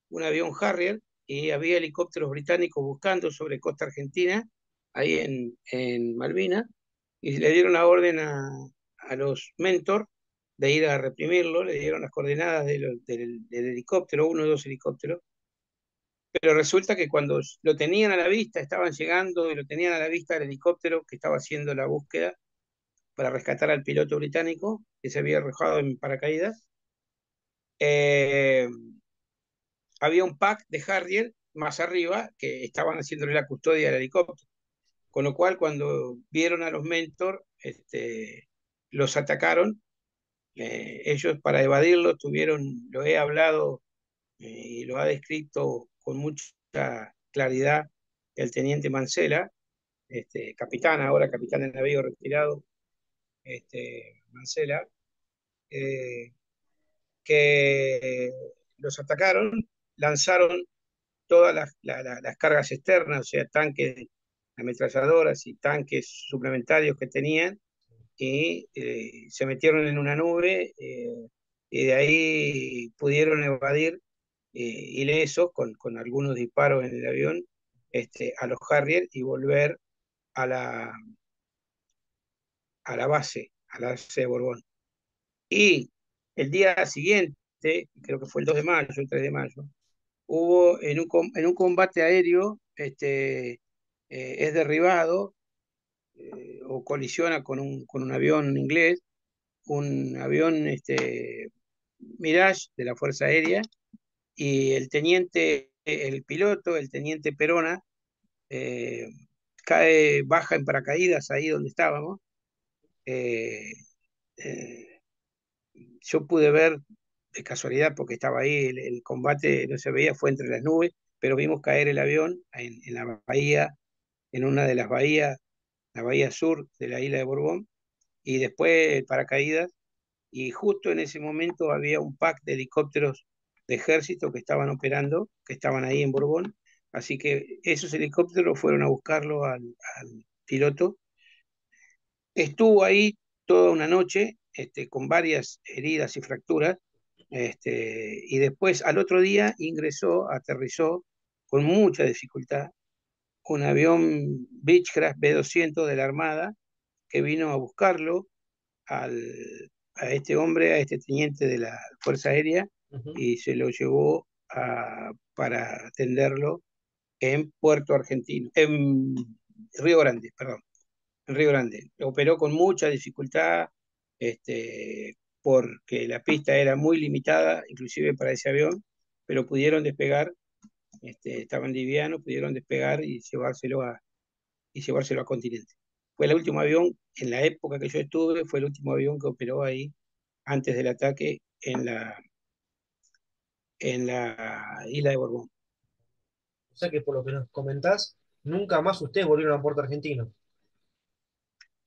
un avión Harrier y había helicópteros británicos buscando sobre costa argentina, ahí en Malvinas, y le dieron la orden a los Mentor de ir a reprimirlo, le dieron las coordenadas del helicóptero, 1 o 2 helicópteros, pero resulta que cuando lo tenían a la vista, estaban llegando y lo tenían a la vista el helicóptero que estaba haciendo la búsqueda para rescatar al piloto británico que se había arrojado en paracaídas. Eh, Había un pack de Harrier más arriba que estaban haciéndole la custodia del helicóptero. Con lo cual, cuando vieron a los Mentor, los atacaron. Ellos, para evadirlo, lo he hablado y lo ha descrito con mucha claridad el teniente Mancela, capitán, ahora capitán de navío retirado, Mancela, eh, que los atacaron, lanzaron todas las cargas externas, o sea, tanques, ametralladoras y tanques suplementarios que tenían, y se metieron en una nube, y de ahí pudieron evadir ilesos con algunos disparos en el avión, a los Harrier, y volver a la, a la base de Borbón. Y el día siguiente, creo que fue el 2 de mayo, el 3 de mayo, hubo en un combate aéreo, es derribado o colisiona con un avión inglés, un avión Mirage de la Fuerza Aérea, y el piloto, el teniente Perona, eh, baja en paracaídas ahí donde estábamos. Eh, eh, yo pude ver de casualidad, porque estaba ahí, el combate no se veía, fue entre las nubes, pero vimos caer el avión en la bahía, en una de las bahías, la bahía sur de la isla de Borbón, y después paracaídas, y justo en ese momento había un pack de helicópteros de ejército que estaban operando, que estaban ahí en Borbón, así que esos helicópteros fueron a buscarlo al piloto. Estuvo ahí toda una noche, con varias heridas y fracturas, y después al otro día aterrizó con mucha dificultad un avión Beechcraft B-200 de la Armada, que vino a buscarlo al, a este hombre, a este teniente de la Fuerza Aérea, ujú. y se lo llevó para atenderlo en Puerto Argentino, en Río Grande, perdón, en Río Grande. Operó con mucha dificultad, porque la pista era muy limitada, inclusive para ese avión, pero pudieron despegar, estaban livianos, pudieron despegar y llevárselo a Continente. Fue el último avión, en la época que yo estuve, fue el último avión que operó ahí antes del ataque en la isla de Borbón. O sea que por lo que nos comentás, nunca más ustedes volvieron a Puerto Argentino.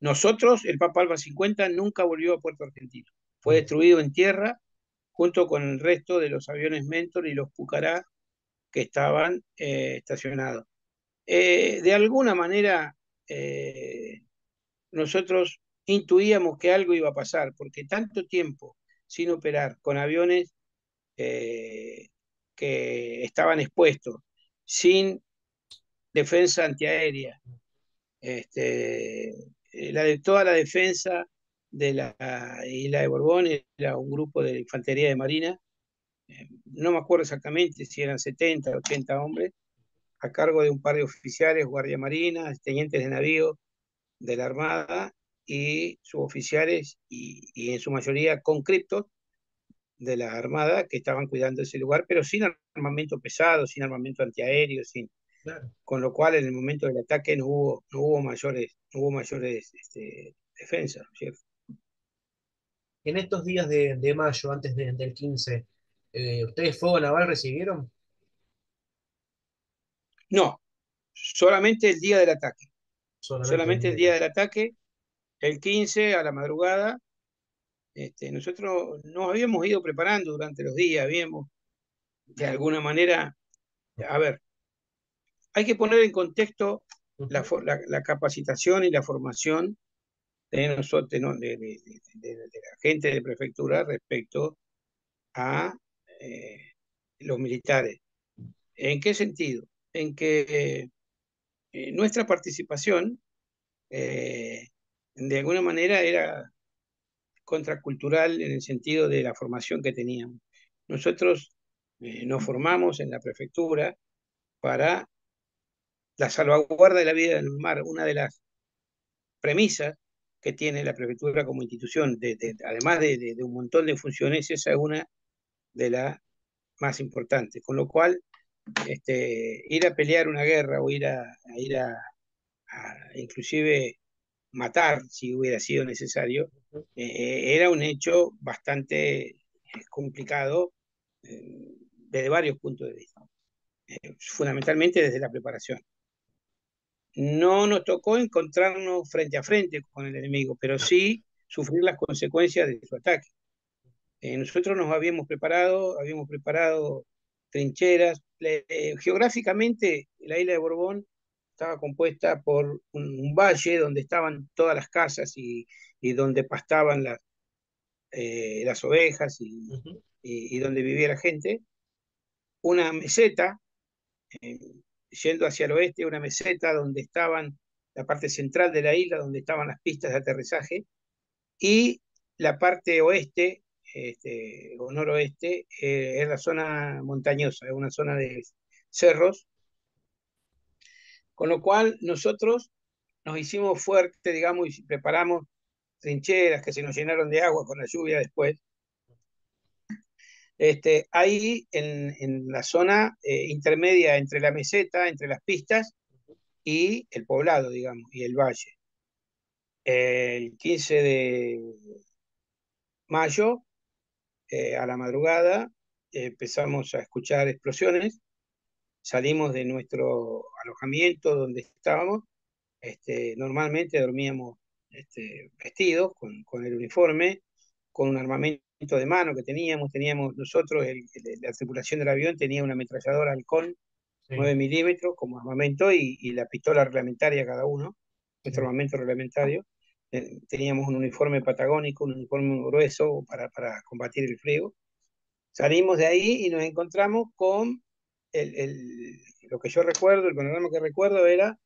Nosotros, el Papa Alba 50, nunca volvió a Puerto Argentino. Fue Mm. destruido en tierra junto con el resto de los aviones Mentor y los Pucará que estaban estacionados. De alguna manera, nosotros intuíamos que algo iba a pasar, porque tanto tiempo sin operar con aviones eh, que estaban expuestos, sin defensa antiaérea, toda la defensa de la isla de Borbón era un grupo de infantería de marina, no me acuerdo exactamente si eran 70 80 hombres, a cargo de un par de oficiales, guardia marina, tenientes de navío de la Armada y suboficiales, y en su mayoría conscriptos de la Armada, que estaban cuidando ese lugar, pero sin armamento pesado, sin armamento antiaéreo, sin. Claro. con lo cual en el momento del ataque no hubo mayores defensas, ¿no es cierto? En estos días de mayo, antes del 15, ¿ustedes fuego naval recibieron? No, solamente el día del ataque, Solamente el solamente el día. día del ataque, el 15 a la madrugada. Nosotros nos habíamos ido preparando durante los días, habíamos de alguna manera, a ver, hay que poner en contexto Ujú. la capacitación y la formación de nosotros, ¿no? de la gente de prefectura respecto a los militares. ¿En qué sentido? En que nuestra participación de alguna manera era contracultural en el sentido de la formación que teníamos. Nosotros nos formamos en la prefectura para la salvaguarda de la vida en el mar. Una de las premisas que tiene la prefectura como institución, además de un montón de funciones, esa es una de las más importantes. Con lo cual, ir a pelear una guerra o inclusive matar, si hubiera sido necesario, era un hecho bastante complicado desde varios puntos de vista, fundamentalmente desde la preparación. No nos tocó encontrarnos frente a frente con el enemigo, pero sí sufrir las consecuencias de su ataque. Nosotros nos habíamos preparado trincheras. Geográficamente, la isla de Borbón estaba compuesta por un valle donde estaban todas las casas y donde pastaban las ovejas Ujú. y donde vivía la gente. Una meseta, eh, yendo hacia el oeste, una meseta donde estaban la parte central de la isla, donde estaban las pistas de aterrizaje, y la parte oeste o noroeste es la zona montañosa, es una zona de cerros, con lo cual nosotros nos hicimos fuertes, digamos, y preparamos trincheras que se nos llenaron de agua con la lluvia después. Ahí en la zona intermedia entre la meseta, entre las pistas y el poblado, digamos, y el valle. El 15 de mayo, a la madrugada, empezamos a escuchar explosiones, salimos de nuestro alojamiento donde estábamos, normalmente dormíamos vestidos con el uniforme, con un armamento de mano que teníamos nosotros, la tripulación del avión tenía una ametralladora Halcón Sí, 9 milímetros como armamento y la pistola reglamentaria cada uno, nuestro sí. armamento reglamentario. Teníamos un uniforme patagónico, un uniforme grueso para combatir el frío. Salimos de ahí y nos encontramos con lo que yo recuerdo, el panorama que recuerdo era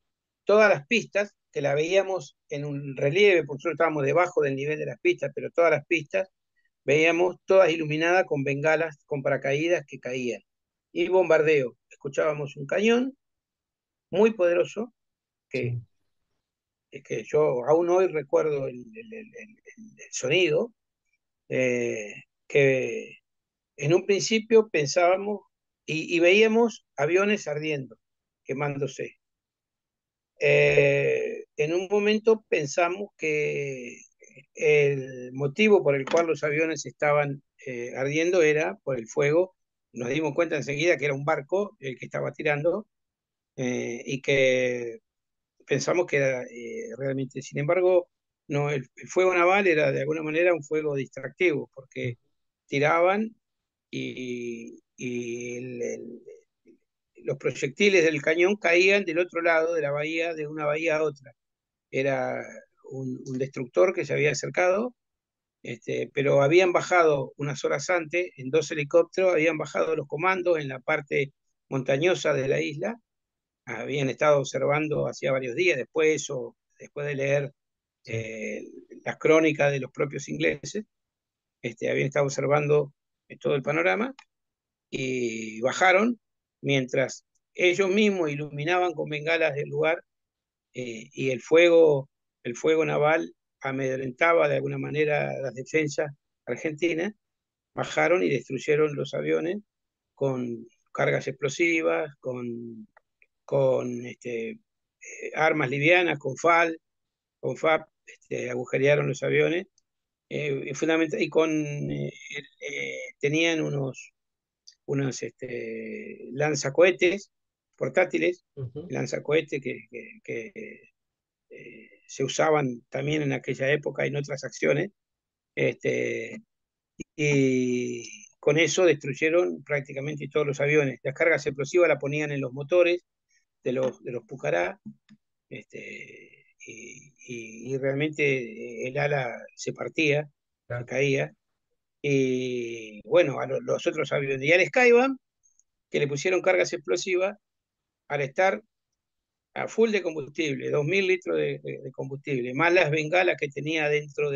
todas las pistas, que la veíamos en un relieve, porque nosotros estábamos debajo del nivel de las pistas, pero todas las pistas veíamos todas iluminadas con bengalas, con paracaídas que caían. Y bombardeo. Escuchábamos un cañón muy poderoso que, Sí. que yo aún hoy recuerdo el sonido, que en un principio pensábamos y veíamos aviones ardiendo, quemándose. En un momento pensamos que el motivo por el cual los aviones estaban ardiendo era por el fuego. Nos dimos cuenta enseguida que era un barco el que estaba tirando y que pensamos que era realmente. Sin embargo, no, el fuego naval era de alguna manera un fuego distractivo, porque tiraban y los proyectiles del cañón caían del otro lado de la bahía, de una bahía a otra. Era un destructor que se había acercado, pero habían bajado unas horas antes, en 2 helicópteros, habían bajado los comandos en la parte montañosa de la isla, habían estado observando hacía varios días después, o después de leer Sí. eh, las crónicas de los propios ingleses, habían estado observando todo el panorama y bajaron mientras ellos mismos iluminaban con bengalas el lugar y el fuego naval amedrentaba de alguna manera las defensas argentinas, bajaron y destruyeron los aviones con cargas explosivas, con con armas livianas, con FAP, agujerearon los aviones, y tenían unos lanzacohetes portátiles, Ujú. lanzacohetes que se usaban también en aquella época en otras acciones, este, y con eso destruyeron prácticamente todos los aviones. Las cargas explosivas las ponían en los motores de los Pucará, y realmente el ala se partía, se Claro. caía. Y bueno, los otros aviones. Y al Skyban, que le pusieron cargas explosivas, al estar a full de combustible, 2.000 litros de combustible, más las bengalas que tenía dentro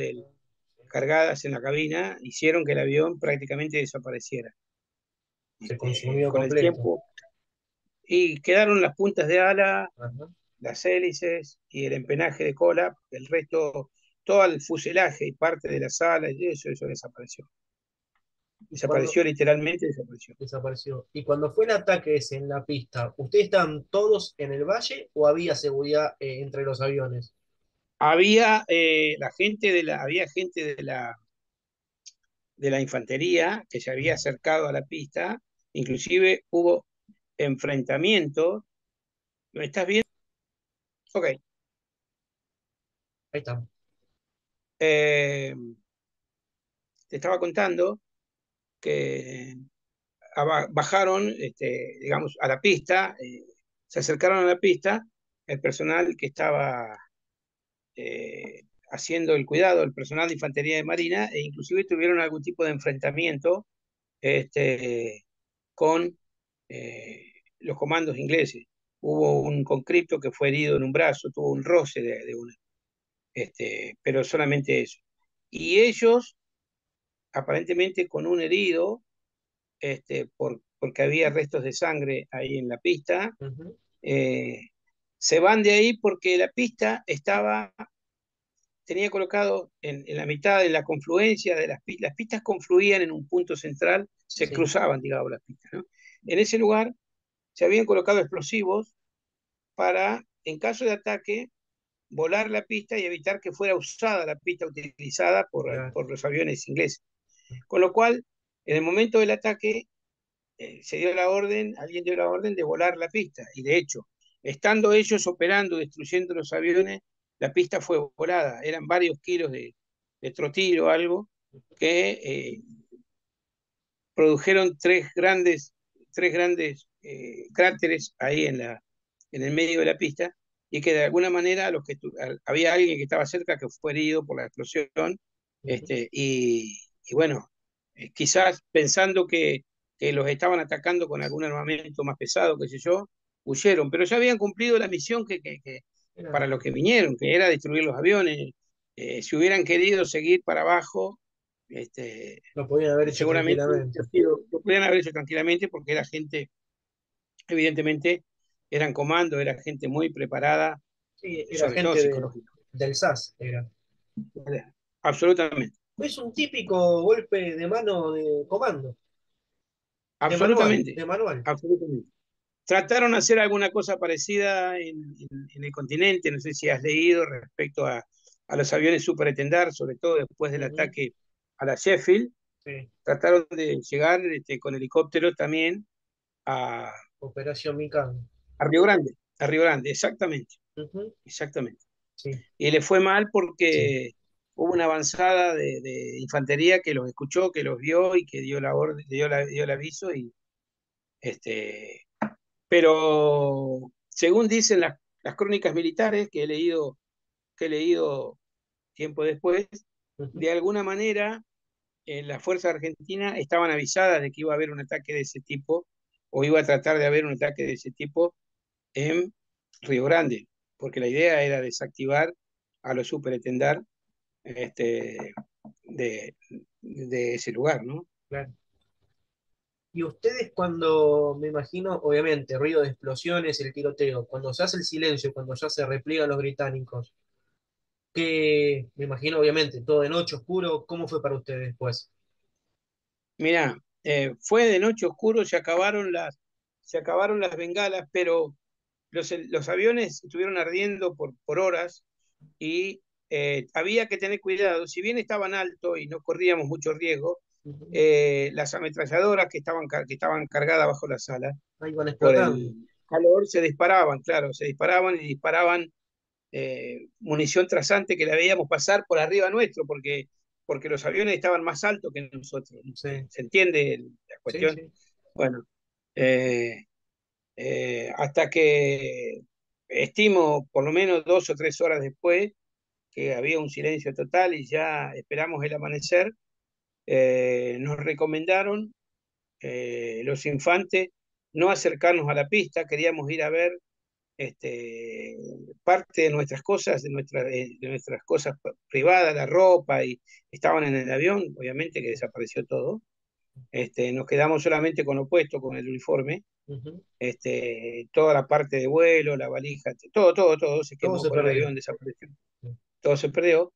cargadas en la cabina, hicieron que el avión prácticamente desapareciera. Se consumió Con el completo. tiempo, y quedaron las puntas de ala, Ajá. las hélices y el empenaje de cola, el resto, todo el fuselaje y parte de las alas, y eso desapareció. Y cuando Desapareció, literalmente desapareció. desapareció. Y cuando fue el ataque ese en la pista, ¿ustedes estaban todos en el valle o había seguridad entre los aviones? Había gente de la infantería que se había acercado a la pista, inclusive hubo enfrentamientos. ¿Me estás viendo? Ok. Ahí está. Eh, Te estaba contando que bajaron, digamos, a la pista, se acercaron a la pista el personal que estaba haciendo el cuidado, el personal de infantería de marina, e inclusive tuvieron algún tipo de enfrentamiento este, con los comandos ingleses. Hubo un conscripto que fue herido en un brazo, tuvo un roce pero solamente eso. Y ellos, aparentemente con un herido, porque había restos de sangre ahí en la pista, Ujú. eh, se van de ahí porque la pista tenía colocado en la mitad, en la confluencia de las pistas confluían en un punto central, se Sí, cruzaban, digamos, las pistas, ¿no? En ese lugar se habían colocado explosivos para, en caso de ataque, volar la pista y evitar que fuera usada la pista utilizada claro. por los aviones ingleses. Con lo cual, en el momento del ataque, alguien dio la orden de volar la pista. Y de hecho, estando ellos operando, destruyendo los aviones, la pista fue volada. Eran varios kilos de trotil o algo que produjeron tres grandes cráteres ahí en el medio de la pista, y que de alguna manera había alguien que estaba cerca que fue herido por la explosión, Ujú. y bueno, quizás pensando que los estaban atacando con algún armamento más pesado, qué sé yo, huyeron, pero ya habían cumplido la misión Era- para lo que vinieron, que era destruir los aviones. Si hubieran querido seguir para abajo, lo podían haber hecho seguramente tranquilamente. lo podrían haber hecho tranquilamente, porque era gente, evidentemente, eran comandos, era gente muy preparada, Sí, era sobre todo gente psicológica. del SAS, era. Absolutamente, Es un típico golpe de mano de comando, absolutamente, de manual. absolutamente. Trataron de hacer alguna cosa parecida en el continente, no sé si has leído respecto a los aviones Superetendard, sobre todo después del Ujú. ataque a la Sheffield. Sí. Trataron de llegar con helicópteros también a, Operación Micán. A Río Grande, exactamente, Ujú. exactamente. Sí, Y le fue mal sí. porque hubo una avanzada de infantería que los escuchó, que los vio y que dio la orden, dio el aviso. Pero según dicen las crónicas militares que he leído tiempo después, Ujú. de alguna manera las fuerzas argentinas estaban avisadas de que iba a haber un ataque de ese tipo, o iba a tratar de haber un ataque de ese tipo en Río Grande, porque la idea era desactivar a los superetendar de, de ese lugar, ¿no? Claro. Y ustedes cuando, me imagino, obviamente, ruido de explosiones, el tiroteo, cuando se hace el silencio, cuando ya se repliegan los británicos, que me imagino, obviamente, todo de noche, oscuro, ¿cómo fue para ustedes después? Mirá, fue de noche oscuro, se acabaron las bengalas, pero los aviones estuvieron ardiendo por horas y había que tener cuidado, si bien estaban altos y no corríamos mucho riesgo, las ametralladoras que estaban cargadas bajo la sala, Ahí van por explotando. el calor, se disparaban, claro, se disparaban y disparaban munición trasante que la veíamos pasar por arriba nuestro, porque los aviones estaban más altos que nosotros. Sí, ¿Se entiende la sí, cuestión? sí. Bueno, hasta que estimo por lo menos 2 o 3 horas después que había un silencio total y ya esperamos el amanecer, nos recomendaron los infantes no acercarnos a la pista, queríamos ir a ver este, parte de nuestras cosas, de nuestras cosas privadas, la ropa, y estaban en el avión, obviamente que desapareció todo. Nos quedamos solamente con lo puesto, con el uniforme, Ujú. toda la parte de vuelo, la valija, todo se Todo quemó se con el perdió. avión, desapareció, todo se perdió.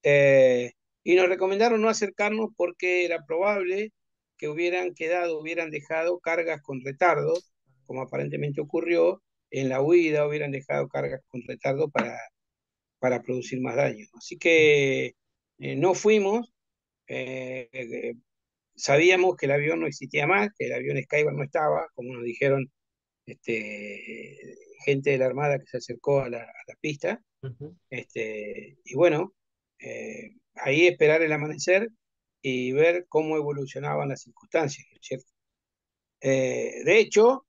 Eh, y nos recomendaron no acercarnos porque era probable que hubieran dejado cargas con retardo, como aparentemente ocurrió, en la huida hubieran dejado cargas con retardo para producir más daño. Así que no fuimos, sabíamos que el avión no existía más, que el avión Skybar no estaba, como nos dijeron gente de la Armada que se acercó a la pista, Ujú. y bueno, ahí esperar el amanecer y ver cómo evolucionaban las circunstancias, ¿no es cierto? De hecho,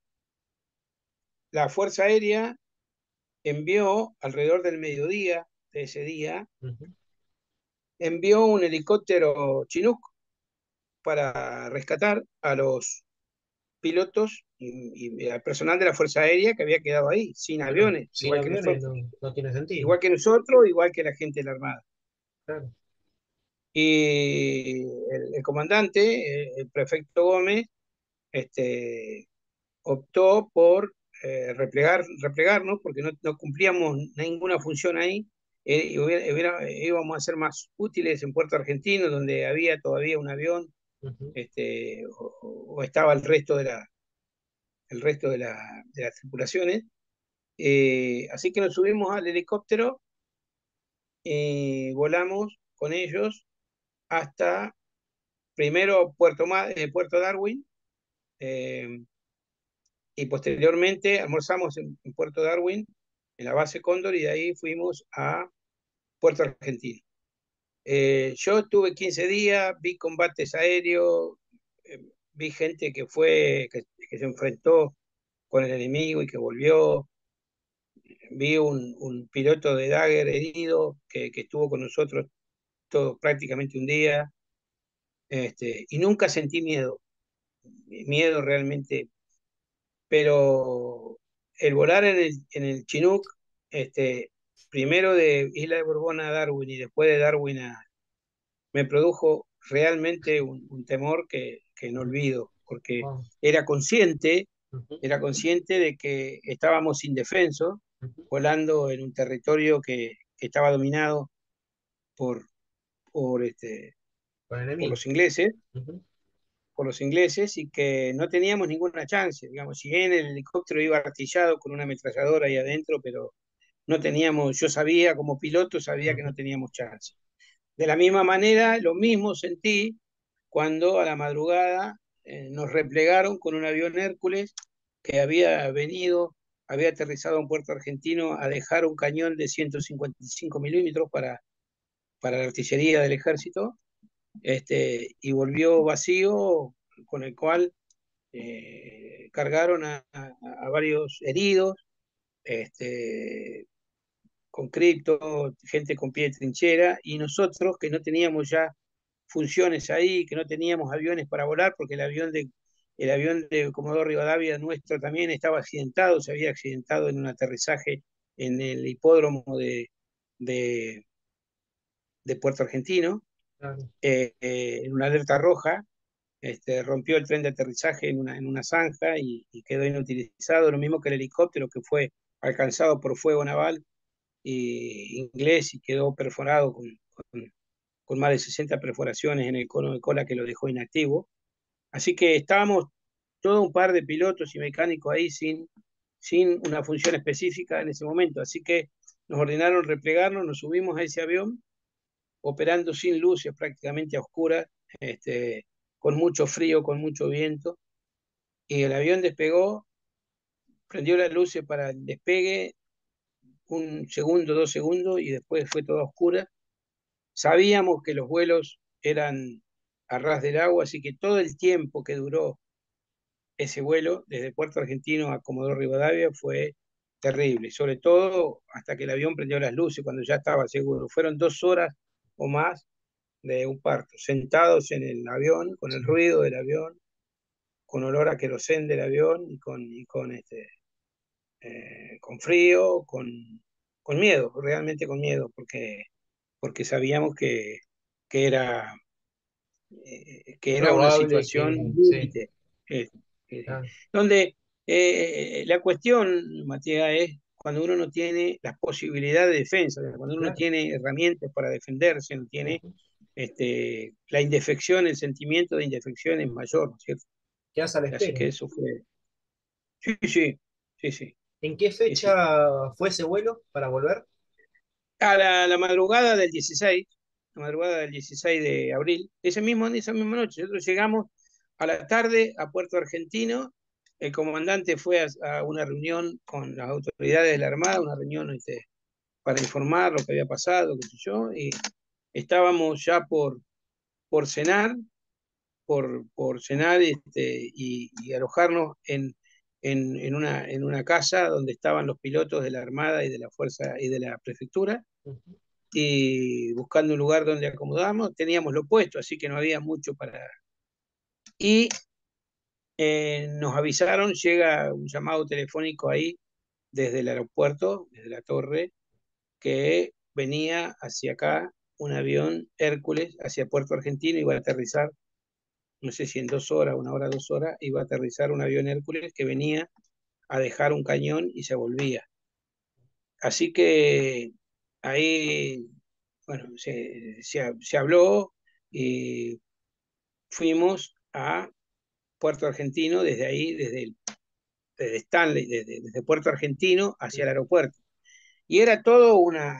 la Fuerza Aérea envió alrededor del mediodía de ese día, Ujú. envió un helicóptero Chinook para rescatar a los pilotos y al personal de la Fuerza Aérea que había quedado ahí, sin Claro, aviones, sin aviones no tiene sentido. igual que la gente de la Armada. Claro. Y el comandante, el prefecto Gómez, optó por replegarnos porque no cumplíamos ninguna función ahí. Íbamos a ser más útiles en Puerto Argentino, donde había todavía un avión, Ujú. o estaba el resto de las tripulaciones. Así que nos subimos al helicóptero y volamos con ellos hasta primero Puerto Darwin, eh, y posteriormente almorzamos en Puerto Darwin, en la base Cóndor, y de ahí fuimos a Puerto Argentino. Yo estuve 15 días, vi combates aéreos, vi gente que se enfrentó con el enemigo y que volvió, vi un piloto de Dagger herido que estuvo con nosotros todo prácticamente un día, y nunca sentí miedo realmente, pero el volar en el Chinook, primero de Isla de Borbón a Darwin y después de Darwin me produjo realmente un temor que no olvido, porque Wow. era consciente, Ujú. era consciente de que estábamos indefensos, Ujú. volando en un territorio que estaba dominado por, por, este, Con el por enemigo. los ingleses, Ujú. y que no teníamos ninguna chance. Digamos, si bien el helicóptero iba artillado con una ametralladora ahí adentro, pero no teníamos, yo sabía, como piloto, sabía que no Ujú. teníamos chance. De la misma manera, lo mismo sentí cuando a la madrugada nos replegaron con un avión Hércules que había aterrizado en Puerto Argentino a dejar un cañón de 155 milímetros para la artillería del ejército, y volvió vacío, con el cual cargaron a varios heridos, este, con cripto, gente con pie de trinchera, y nosotros que no teníamos ya funciones ahí, que no teníamos aviones para volar, porque el avión de Comodoro Rivadavia nuestro también estaba accidentado, se había accidentado en un aterrizaje en el hipódromo de, de Puerto Argentino, Claro. en una alerta roja. Rompió el tren de aterrizaje en una zanja y quedó inutilizado, lo mismo que el helicóptero que fue alcanzado por fuego naval inglés y quedó perforado con, con más de 60 perforaciones en el cono de cola que lo dejó inactivo. Así que estábamos todo un par de pilotos y mecánicos ahí sin una función específica en ese momento. Así que nos ordenaron replegarnos, nos subimos a ese avión, operando sin luces, prácticamente a oscuras, con mucho frío, con mucho viento, y el avión despegó, prendió las luces para el despegue, un segundo, 2 segundos, y después fue toda oscura. Sabíamos que los vuelos eran a ras del agua, así que todo el tiempo que duró ese vuelo, desde Puerto Argentino a Comodoro Rivadavia, fue terrible, sobre todo hasta que el avión prendió las luces, cuando ya estaba seguro. Fueron 2 horas o más de un parto, sentados en el avión, con el Sí. ruido del avión, con olor a querosén del avión y con frío, con miedo, realmente con miedo, porque sabíamos que era, que era una Probable situación que, sí, límite, eh, eh, claro, donde la cuestión, Matías, es cuando uno no tiene las posibilidades de defensa, cuando uno no claro. tiene herramientas para defenderse, no tiene Ujú. la indefección, el sentimiento de indefección es mayor, ¿no es cierto? Quedas a la Así espera. que eso fue, sí, sí, sí, sí, ¿En qué sí, fecha sí. fue ese vuelo para volver? A la madrugada del 16, la madrugada del 16 de abril, esa misma noche, nosotros llegamos a la tarde a Puerto Argentino, el comandante fue a una reunión con las autoridades de la Armada, una reunión para informar lo que había pasado, qué sé yo, y estábamos ya por cenar, por cenar y alojarnos en una casa donde estaban los pilotos de la Armada y de la Fuerza y de la Prefectura, Ujú. y buscando un lugar donde acomodarnos. Teníamos lo puesto, así que no había mucho para... Y nos avisaron, llega un llamado telefónico ahí desde el aeropuerto, desde la torre, que venía hacia acá un avión Hércules hacia Puerto Argentino, iba a aterrizar, no sé si en 2 horas, 1 hora, 2 horas, iba a aterrizar un avión Hércules que venía a dejar un cañón y se volvía. Así que ahí, bueno, se habló y fuimos a Puerto Argentino, desde ahí, desde Stanley, desde Puerto Argentino hacia el Sí. aeropuerto. Y era todo una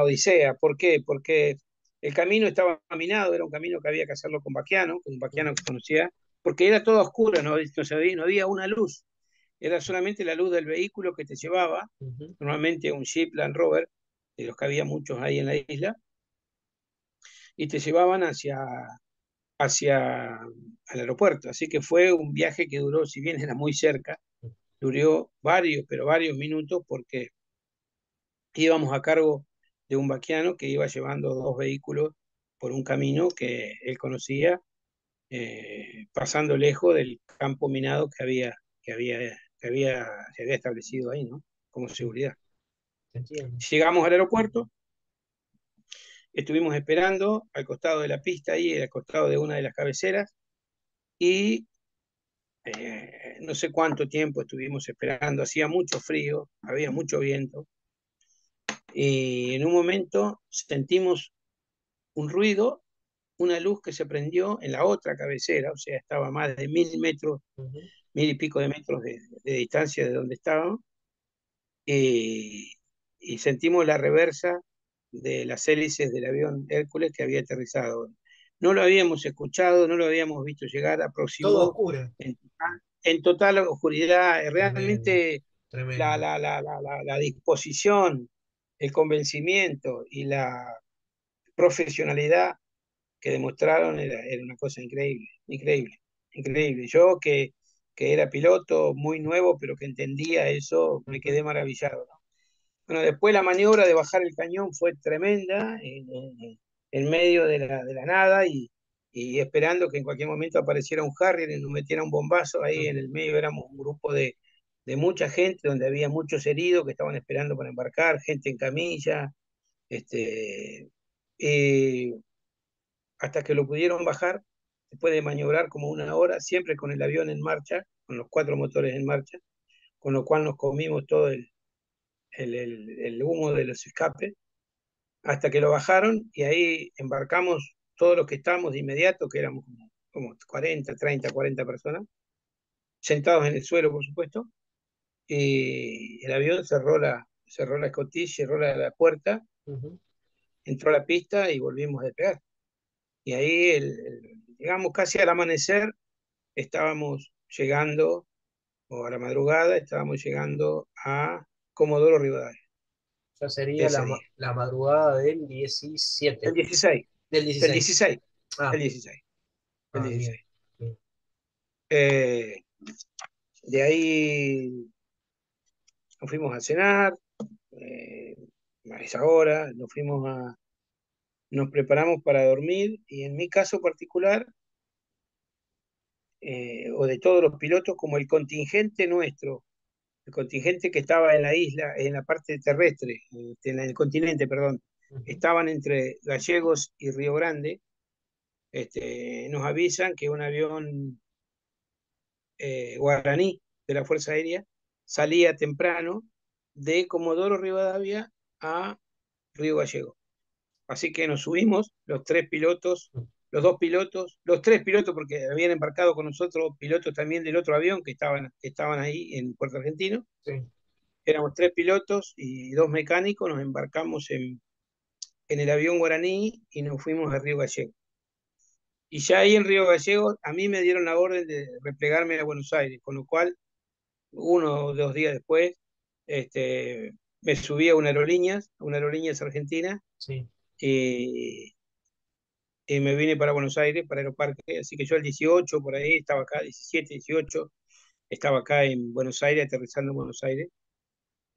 odisea. ¿Por qué? Porque el camino estaba minado, era un camino que había que hacerlo con un vaquiano que Ujú. conocía, porque era todo oscuro, no había una luz, era solamente la luz del vehículo que te llevaba, Ujú. normalmente un Jeep Land Rover, de los que había muchos ahí en la isla, y te llevaban hacia el aeropuerto. Así que fue un viaje que duró, si bien era muy cerca, duró varios, pero varios minutos, porque íbamos a cargo de un vaquiano que iba llevando 2 vehículos por un camino que él conocía, pasando lejos del campo minado se había establecido ahí, ¿no? Como Sí, seguridad. entiendo. Llegamos al aeropuerto, estuvimos esperando al costado de la pista, ahí al costado de una de las cabeceras, y no sé cuánto tiempo estuvimos esperando, hacía mucho frío, había mucho viento, y en un momento sentimos un ruido, una luz que se prendió en la otra cabecera, o sea, estaba a más de 1000 metros, Ujú. 1000 y pico de metros de distancia de donde estábamos, y, y sentimos la reversa de las hélices del avión Hércules que había aterrizado. No lo habíamos escuchado, no lo habíamos visto llegar, Todo aproximó oscuro. en total oscuridad. Tremendo, Realmente tremendo. la disposición, el convencimiento y la profesionalidad que demostraron era una cosa increíble, increíble, increíble. Yo que era piloto muy nuevo, pero que entendía eso, me Ujú. quedé maravillado, ¿no? Bueno, después la maniobra de bajar el cañón fue tremenda, en medio de la nada, y esperando que en cualquier momento apareciera un Harrier y nos metiera un bombazo. Ahí en Ujú. el medio éramos un grupo de mucha gente, donde había muchos heridos que estaban esperando para embarcar, gente en camilla, este, y hasta que lo pudieron bajar, después de maniobrar como 1 hora, siempre con el avión en marcha, con los 4 motores en marcha, con lo cual nos comimos todo el humo de los escapes, hasta que lo bajaron, y ahí embarcamos todos los que estábamos de inmediato, que éramos como 40, 30, 40 personas, sentados en el suelo, por supuesto, y el avión cerró la escotilla, cerró la puerta, Ujú. entró a la pista y volvimos a despegar. Y ahí, digamos, casi al amanecer, estábamos llegando, o a la madrugada, estábamos llegando a Comodoro Rivadavia, Ya sería ese día. la madrugada del El 17, 16, del el 16. 16, el Ah, 16, el bien. 16. Bien. Eh, de ahí nos fuimos a cenar, eh, a esa hora, nos preparamos para dormir y en mi caso particular, o de todos los pilotos, como el contingente nuestro, el contingente que estaba en la isla, en la parte terrestre, en el continente, perdón, Ujú. estaban entre Gallegos y Río Grande, nos avisan que un avión guaraní de la Fuerza Aérea salía temprano de Comodoro Rivadavia a Río Gallegos. Así que nos subimos, los tres pilotos, los dos pilotos, los tres pilotos, porque habían embarcado con nosotros pilotos también del otro avión que estaban ahí en Puerto Argentino. Sí. Éramos tres pilotos y dos mecánicos, nos embarcamos en el avión guaraní y nos fuimos a Río Gallegos. Y ya ahí en Río Gallegos a mí me dieron la orden de replegarme a Buenos Aires, con lo cual 1 o 2 días después me subí a una aerolíneas argentina, Sí. y, y me vine para Buenos Aires, para Aeroparque. Así que yo el 18 por ahí estaba acá, 17, 18, estaba acá en Buenos Aires, aterrizando en Buenos Aires,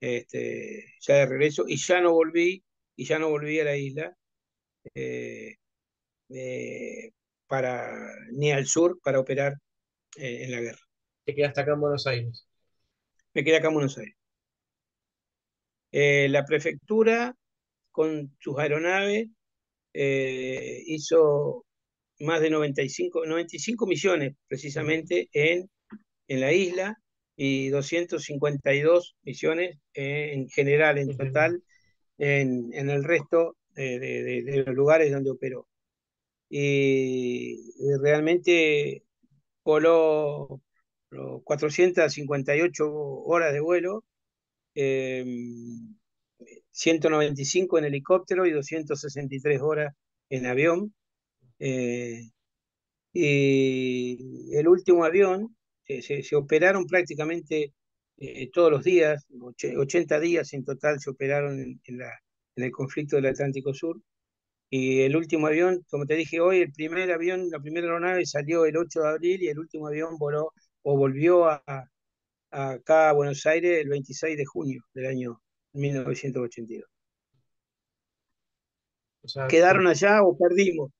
ya de regreso, y ya no volví a la isla, eh, eh, ni al sur para operar en la guerra. Te quedaste acá en Buenos Aires. Me quedé acá en Buenos Aires. La prefectura, con sus aeronaves, hizo más de 95 misiones Ujú. precisamente en la isla y 252 misiones en general, en Entiendo. total, en el resto de los lugares donde operó. Y realmente voló 458 horas de vuelo, eh, 195 en helicóptero y 263 horas en avión. eh, y el último avión, se operaron prácticamente todos los días, 80 días en total se operaron en el conflicto del Atlántico Sur. Y el último avión, como te dije hoy, el primer avión, la primera aeronave salió el 8 de abril y el último avión voló o volvió acá a Buenos Aires el 26 de junio del año 1982. O sea, ¿Quedaron allá o perdimos?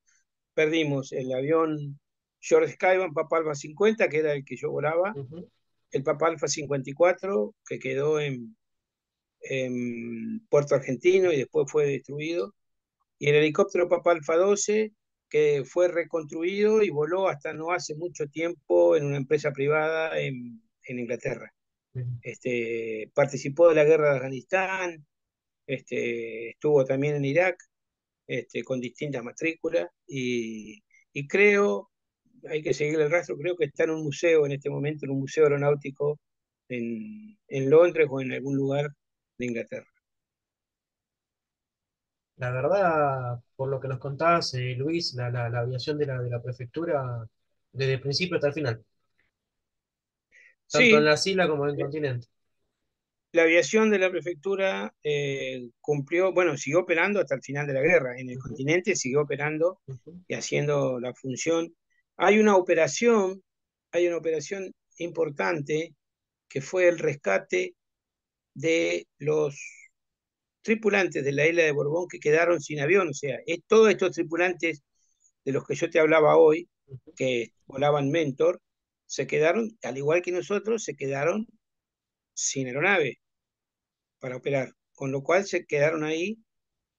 Perdimos el avión George Skyvan Papa Alpha 50, que era el que yo volaba, ujú. el Papa Alpha 54, que quedó en Puerto Argentino y después fue destruido, y el helicóptero Papa Alpha 12, que fue reconstruido y voló hasta no hace mucho tiempo en una empresa privada en Inglaterra. Bien. Participó de la guerra de Afganistán, estuvo también en Irak, con distintas matrículas, y creo, hay que seguir el rastro, creo que está en un museo en este momento, en un museo aeronáutico en Londres o en algún lugar de Inglaterra. La verdad, por lo que nos contabas, Luis, la aviación de la prefectura, desde el principio hasta el final, tanto en Sí, las islas como en el continente. la aviación de la prefectura cumplió, bueno, siguió operando hasta el final de la guerra. En el Ujú. continente siguió operando Ujú. y haciendo la función. Hay una operación, hay una operación importante que fue el rescate de los tripulantes de la isla de Borbón que quedaron sin avión. O sea, todos estos tripulantes de los que yo te hablaba hoy, Ujú. que volaban Mentor, se quedaron, al igual que nosotros, se quedaron sin aeronave para operar, con lo cual se quedaron ahí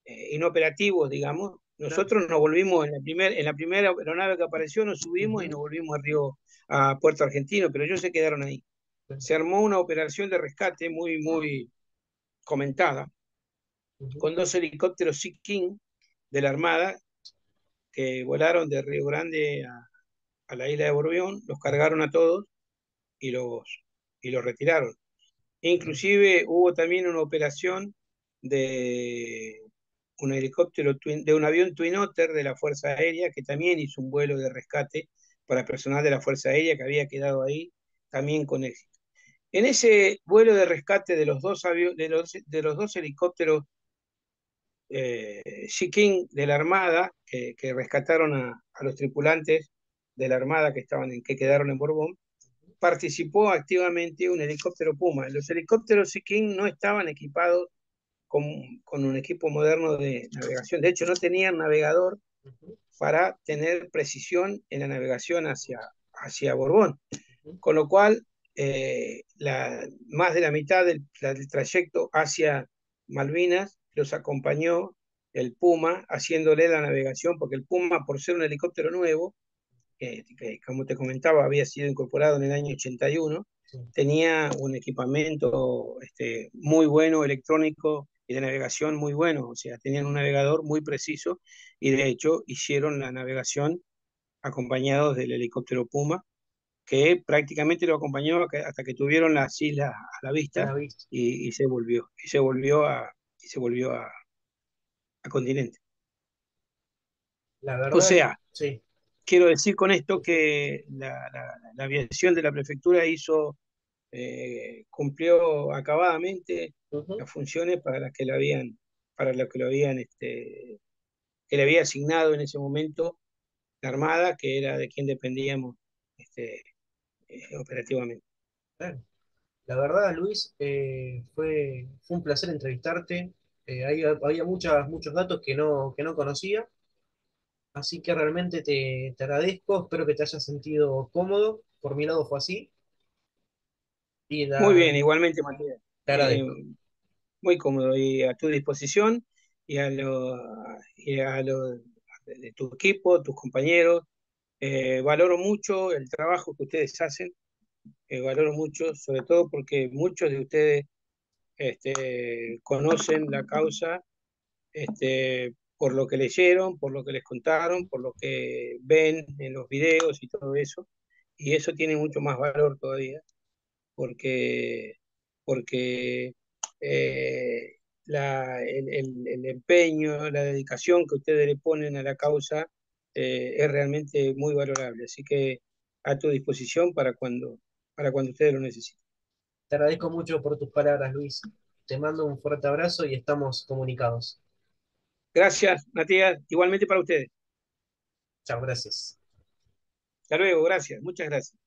inoperativos, digamos. Claro. Nosotros nos volvimos en la primera aeronave que apareció, nos subimos y Ujú. nos volvimos a Puerto Argentino, pero ellos se quedaron ahí. Se armó una operación de rescate muy, muy comentada, Ujú. con dos helicópteros Sea King de la Armada que volaron de Río Grande a la isla de Borbión, los cargaron a todos y los retiraron. Inclusive hubo también una operación de un helicóptero, de un avión Twin Otter de la Fuerza Aérea, que también hizo un vuelo de rescate para personal de la Fuerza Aérea que había quedado ahí, también con éxito. En ese vuelo de rescate de los dos, de los dos helicópteros Sea King de la Armada, que rescataron a los tripulantes de la Armada que quedaron en Borbón, participó activamente un helicóptero Puma. Los helicópteros Sea King no estaban equipados con, con un equipo moderno de navegación. De hecho, no tenían navegador Ujú, para tener precisión en la navegación hacia Borbón. ujú. Con lo cual, más de la mitad del trayecto hacia Malvinas los acompañó el Puma haciéndole la navegación, porque el Puma, por ser un helicóptero nuevo, que como te comentaba había sido incorporado en el año 81, Sí, tenía un equipamiento muy bueno, electrónico y de navegación muy bueno, o sea, tenían un navegador muy preciso y de hecho hicieron la navegación acompañados del helicóptero Puma, que prácticamente lo acompañó hasta que tuvieron las islas a la a vista la vista. y se volvió a continente. La O verdad, sea, sí. quiero decir con esto Ujú, que la aviación de la prefectura cumplió acabadamente ujú. las funciones para lo que lo habían, que le había asignado en ese momento la Armada, que era de quien dependíamos este, operativamente. Claro. La verdad, Luis, fue un placer entrevistarte. Había muchos datos que no conocía, así que realmente te agradezco. Espero que te hayas sentido cómodo. Por mi lado fue así. Y Muy bien, igualmente, Matías. te agradezco. Muy cómodo y a tu disposición y a lo de tu equipo, tus compañeros. Valoro mucho el trabajo que ustedes hacen, valoro mucho, sobre todo porque muchos de ustedes conocen la causa por lo que leyeron, por lo que les contaron, por lo que ven en los videos y todo eso. Y eso tiene mucho más valor todavía porque, porque el empeño, la dedicación que ustedes le ponen a la causa es realmente muy valorable. Así que a tu disposición para cuando ustedes lo necesiten. Te agradezco mucho por tus palabras, Luis. Te mando un fuerte abrazo y estamos comunicados. Gracias, Matías. Igualmente para ustedes. Chao, gracias. Hasta luego, gracias, muchas gracias.